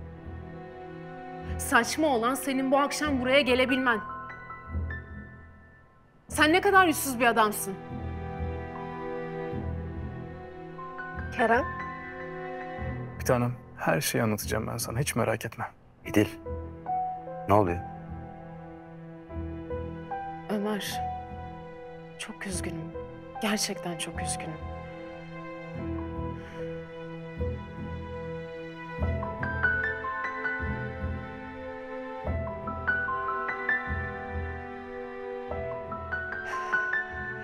Speaker 18: Saçma olan senin bu akşam buraya gelebilmen. Sen ne kadar yüzsüz bir adamsın.
Speaker 9: Kerem?
Speaker 3: Bir tanem, her şeyi anlatacağım ben sana. Hiç merak etme.
Speaker 5: İdil. Ne oluyor?
Speaker 9: Ömer. Çok üzgünüm. Gerçekten çok üzgünüm.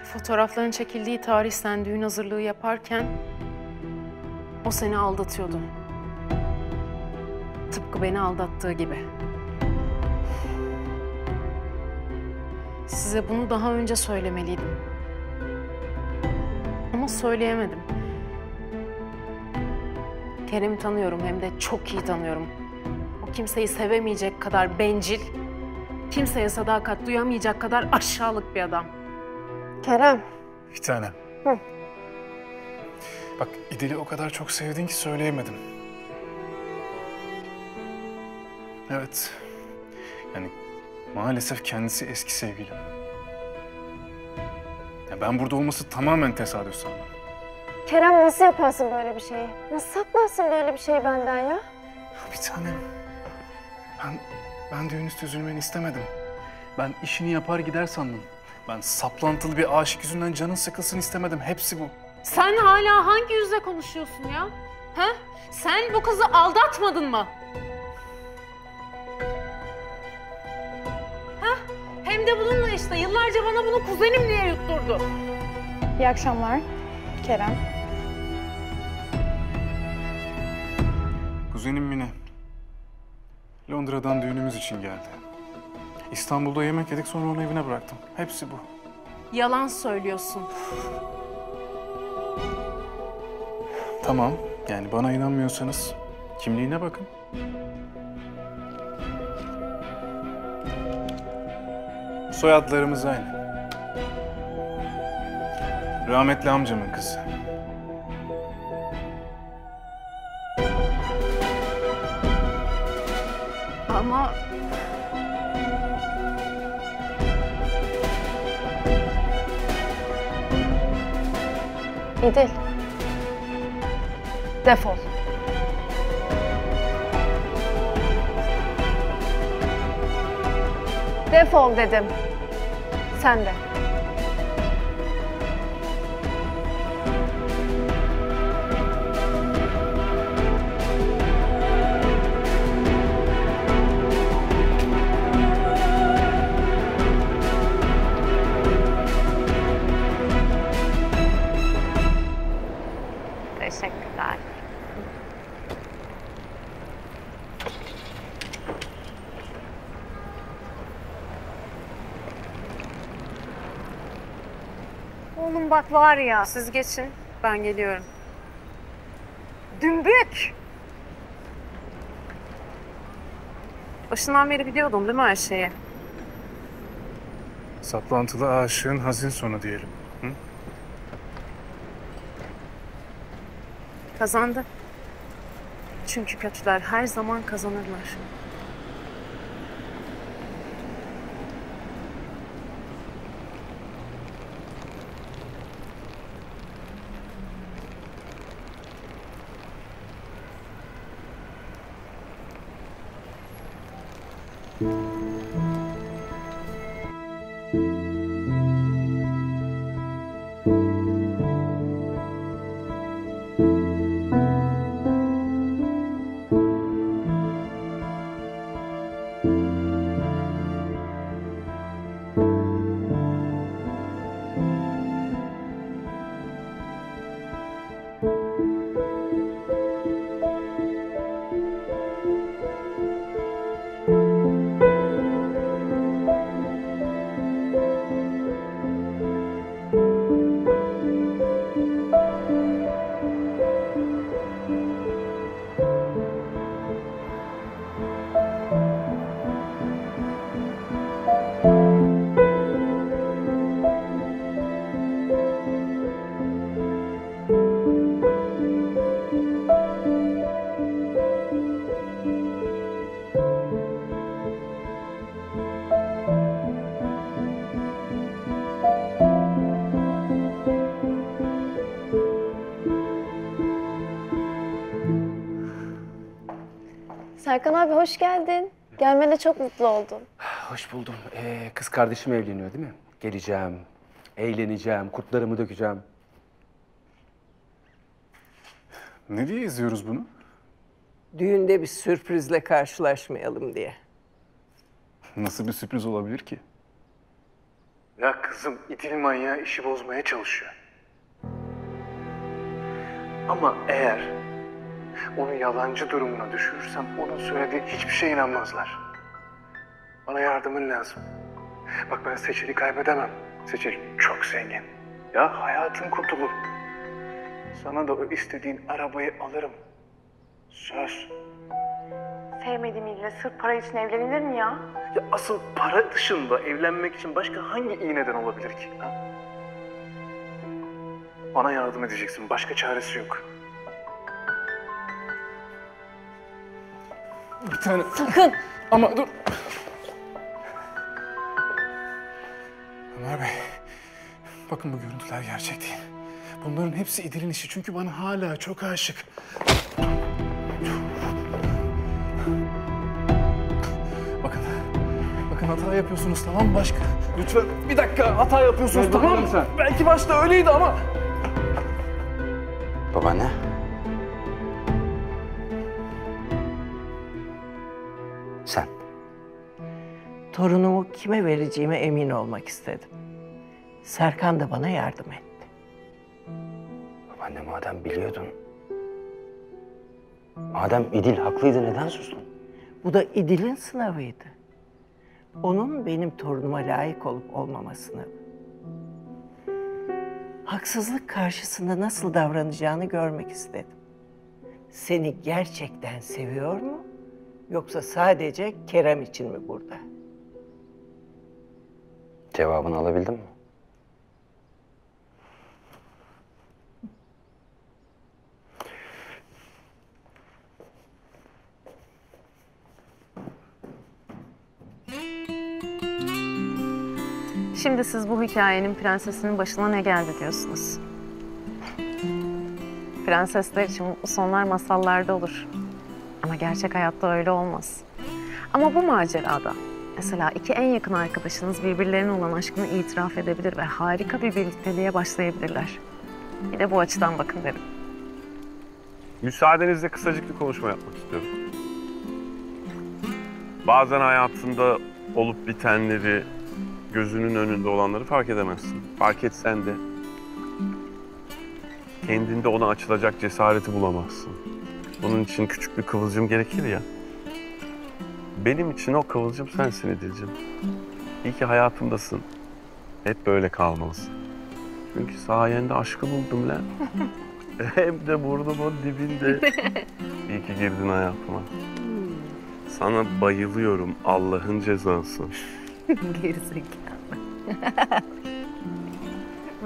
Speaker 9: Fotoğrafların çekildiği tarih sen düğün hazırlığı yaparken o seni aldatıyordu. Tıpkı beni aldattığı gibi. Size bunu daha önce söylemeliydim. Ama söyleyemedim. Kerem'i tanıyorum, hem de çok iyi tanıyorum. O kimseyi sevemeyecek kadar bencil, kimseye sadakat duyamayacak kadar aşağılık bir adam.
Speaker 7: Kerem.
Speaker 3: Bir tanem.
Speaker 7: Hı.
Speaker 3: Bak, İdil'i o kadar çok sevdin ki söyleyemedim. Evet. Yani maalesef kendisi eski sevgilim. Ya ben burada olması tamamen tesadüf sandım.
Speaker 7: Kerem nasıl yaparsın böyle bir şeyi? Nasıl saklarsın böyle bir şeyi benden ya?
Speaker 3: Bir tanem. Ben düğün üstü üzülmeni istemedim. Ben işini yapar gider sandım. Ben saplantılı bir aşık yüzünden canın sıkılsın istemedim. Hepsi bu.
Speaker 18: Sen hala hangi yüzle konuşuyorsun ya? Ha? Sen bu kızı aldatmadın mı? Ha? Hem de bununla işte. Yıllarca bana bunu kuzenim diye yutturdu.
Speaker 7: İyi akşamlar Kerem.
Speaker 3: Kuzenim Mine. Londra'dan düğünümüz için geldi. İstanbul'da yemek yedik, sonra onu evine bıraktım. Hepsi bu.
Speaker 18: Yalan söylüyorsun.
Speaker 3: Tamam, yani bana inanmıyorsanız kimliğine bakın. Soyadlarımız aynı. Rahmetli amcamın kızı.
Speaker 18: Ama
Speaker 7: İdil. Defol. Defol dedim. Sen de.
Speaker 1: Oğlum bak var ya, siz geçin, ben geliyorum. Dümbük! Başından beri biliyordun değil mi her şeyi?
Speaker 3: Saplantılı aşığın hazin sonu diyelim. Hı?
Speaker 1: Kazandı. Çünkü kötüler her zaman kazanırlar.
Speaker 4: Serkan abi hoş geldin. Gelmene çok mutlu oldum.
Speaker 5: Hoş buldum. Kız kardeşim evleniyor değil mi? Geleceğim, eğleneceğim, kurtlarımı dökeceğim.
Speaker 3: Ne diye izliyoruz bunu?
Speaker 6: Düğünde bir sürprizle karşılaşmayalım diye.
Speaker 3: Nasıl bir sürpriz olabilir ki? Ya kızım İdil manyağı işi bozmaya çalışıyor. Ama eğer onu yalancı durumuna düşürürsem onun söylediği hiçbir şeye inanmazlar. Bana yardımın lazım. Bak ben Seçil'i kaybedemem. Seçil çok zengin. Ya hayatın kurtulur. Sana da o istediğin arabayı alırım. Söz.
Speaker 18: Sevmediğim biriyle sırf para için evlenilir mi ya?
Speaker 3: Ya asıl para dışında evlenmek için başka hangi iyi neden olabilir ki? Ha? Bana yardım edeceksin. Başka çaresi yok. Bir tane...
Speaker 4: Sakın!
Speaker 3: Ama dur. Ömer Bey, bakın bu görüntüler gerçek değil. Bunların hepsi İdil'in işi çünkü bana hala çok aşık. Bakın hata yapıyorsunuz tamam mı başka? Lütfen bir dakika hata yapıyorsunuz tamam mı? Sen. Belki başta öyleydi ama...
Speaker 5: Babaanne. Sen.
Speaker 6: Torunumu kime vereceğime emin olmak istedim. Serkan da bana yardım etti.
Speaker 5: Babaanne madem biliyordun. Madem İdil haklıydı neden sustun?
Speaker 6: Bu da İdil'in sınavıydı. Onun benim torunuma layık olup olmama sınavı. Haksızlık karşısında nasıl davranacağını görmek istedim. Seni gerçekten seviyor mu? Yoksa sadece Kerem için mi burada?
Speaker 5: Cevabını alabildin mi?
Speaker 1: Şimdi siz bu hikayenin prensesinin başına ne geldi diyorsunuz. Prensesler için mutlu sonlar masallarda olur. Ama gerçek hayatta öyle olmaz. Ama bu macerada mesela iki en yakın arkadaşınız birbirlerine olan aşkını itiraf edebilir ve harika bir birlikteliğe başlayabilirler. Bir de bu açıdan bakın derim.
Speaker 12: Müsaadenizle kısacık bir konuşma yapmak istiyorum. Bazen hayatında olup bitenleri, gözünün önünde olanları fark edemezsin. Fark etsen de kendinde ona açılacak cesareti bulamazsın. Bunun için küçük bir kıvılcım gerekir ya. Benim için o kıvılcım sensin İdil'cim. İyi ki hayatımdasın. Hep böyle kalmalısın. Çünkü sayende aşkı buldum lan. Hem de burnumun dibinde. İyi ki girdin hayatıma. Sana bayılıyorum Allah'ın cezası.
Speaker 9: Gerizekalı.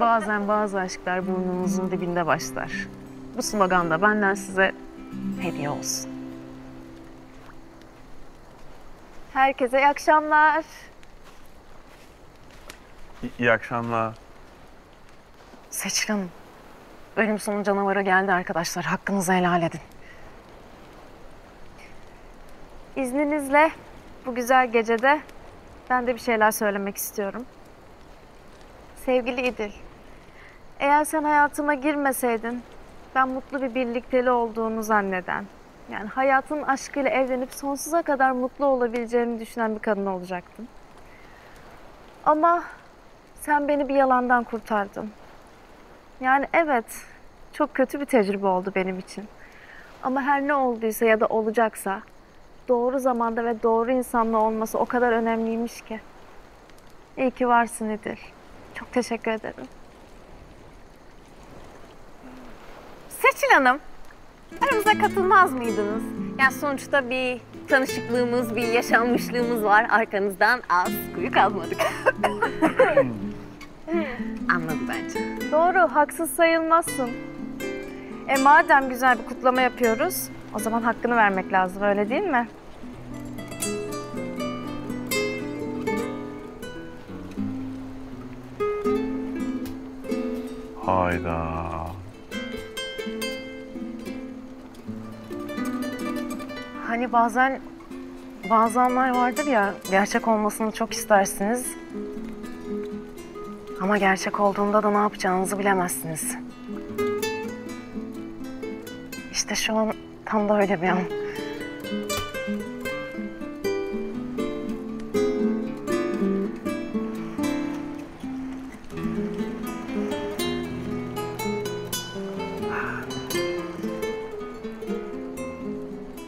Speaker 9: Bazen bazı aşklar burnumuzun dibinde başlar. Bu slogan da benden size hediye olsun.
Speaker 4: Herkese iyi akşamlar.
Speaker 12: İyi akşamlar.
Speaker 9: Seçil Hanım, ölüm sonu canavarı geldi arkadaşlar. Hakkınızı helal edin.
Speaker 4: İzninizle bu güzel gecede ben de bir şeyler söylemek istiyorum. Sevgili İdil, eğer sen hayatıma girmeseydin ben mutlu bir birlikteli olduğunu zanneden, yani hayatın aşkıyla evlenip sonsuza kadar mutlu olabileceğimi düşünen bir kadın olacaktım. Ama sen beni bir yalandan kurtardın. Yani evet, çok kötü bir tecrübe oldu benim için. Ama her ne olduysa ya da olacaksa doğru zamanda ve doğru insanla olması o kadar önemliymiş ki. İyi ki varsın İdil. Çok teşekkür ederim.
Speaker 1: Seçil Hanım, aramıza katılmaz mıydınız? Yani sonuçta bir tanışıklığımız, bir yaşanmışlığımız var. Arkanızdan az kuyu kalmadık. Anladı bence.
Speaker 4: Doğru, haksız sayılmazsın. Madem güzel bir kutlama yapıyoruz, o zaman hakkını vermek lazım, öyle değil mi?
Speaker 12: Hayda.
Speaker 9: Hani bazen bazı anlar vardır ya, gerçek olmasını çok istersiniz. Ama gerçek olduğunda da ne yapacağınızı bilemezsiniz. İşte şu an tam da öyle bir an.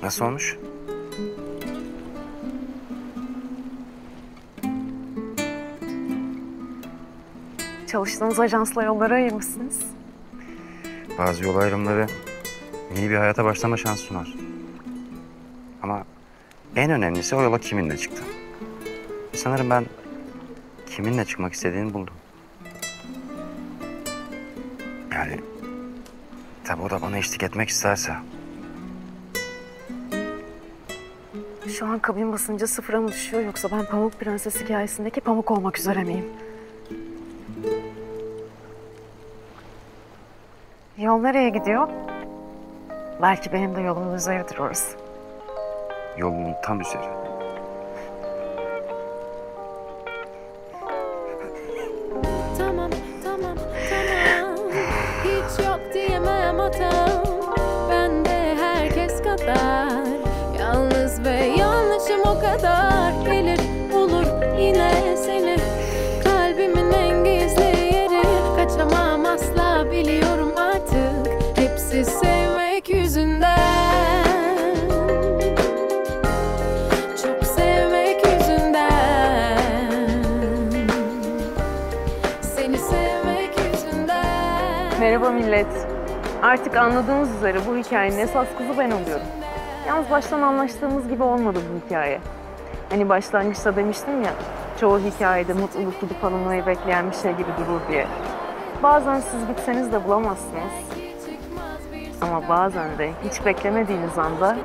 Speaker 5: Nasıl olmuş?
Speaker 9: Çalıştığınız ajansla yolları ayırmışsınız.
Speaker 5: Bazı yol ayrımları yeni bir hayata başlama şansı sunar. Ama en önemlisi o yola kiminle çıktı. Sanırım ben kiminle çıkmak istediğini buldum. Yani tabii o da bana eşlik etmek isterse.
Speaker 9: Şu an kabin basıncı sıfıra mı düşüyor yoksa ben Pamuk Prenses hikayesindeki Pamuk olmak üzere miyim? Yol nereye gidiyor? Belki benim de yolumun üzeridir orası.
Speaker 5: Yolun tam üzeri.
Speaker 10: Tamam, tamam, tamam. Hiç yok diyemem hatam. Ben de herkes kadar. Yalnız ve yanlışım o kadar. Gelir bulur yine seni. Kalbimin en gizli yeri. Kaçamam asla biliyorum artık. Hepsi sevmek yüzünden. Çok sevmek yüzünden. Seni sevmek yüzünden.
Speaker 1: Merhaba millet. Artık anladığınız üzere bu hikayenin esas kızı ben oluyorum. Yalnız baştan anlaştığımız gibi olmadı bu hikaye. Hani başlangıçta demiştim ya, çoğu hikayede mutluluk gidip alınmayı bekleyen bir şey gibi durur diye. Bazen siz gitseniz de bulamazsınız. Ama bazen de hiç beklemediğiniz anda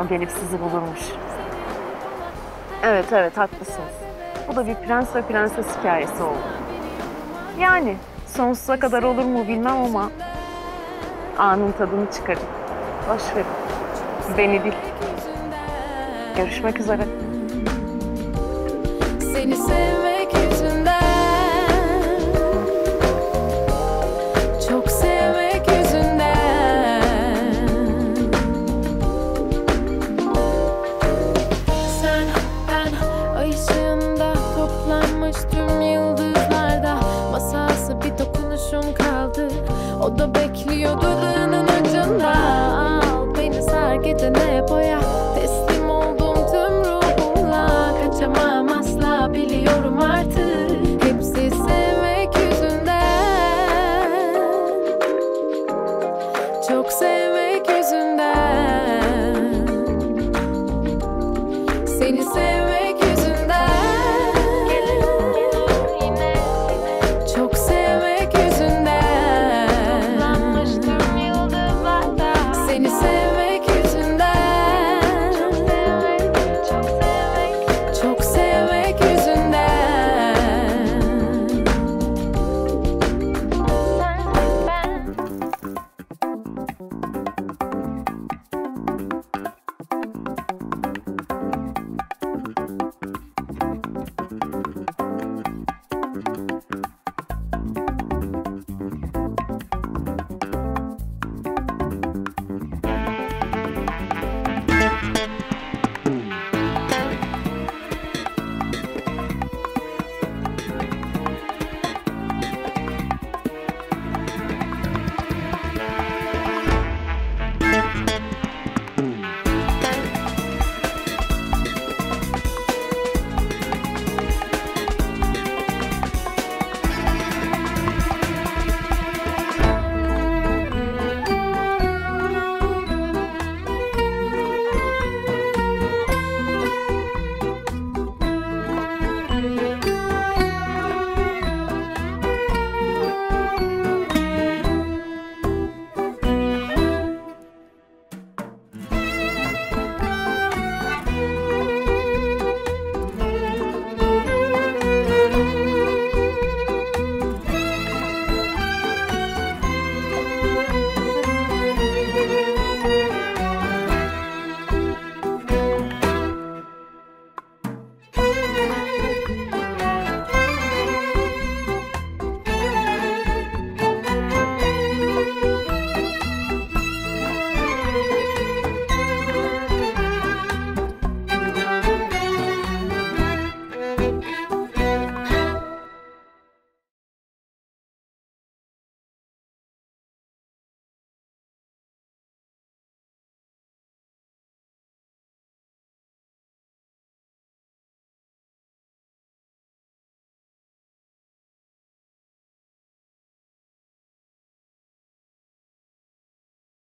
Speaker 1: o gelip sizi bulurmuş. Evet haklısınız. Bu da bir prens ve prenses hikayesi oldu. Yani sonsuza kadar olur mu bilmem ama anın tadını çıkarın. Boş verin. Beni değil. Görüşmek üzere.
Speaker 10: Seni sevmek yüzünden. Çok sevmek yüzünden. Sen, ben, ay ışığında toplanmış tüm yıldızlarda. Masası bir dokunuşun kaldı. O da bekliyordu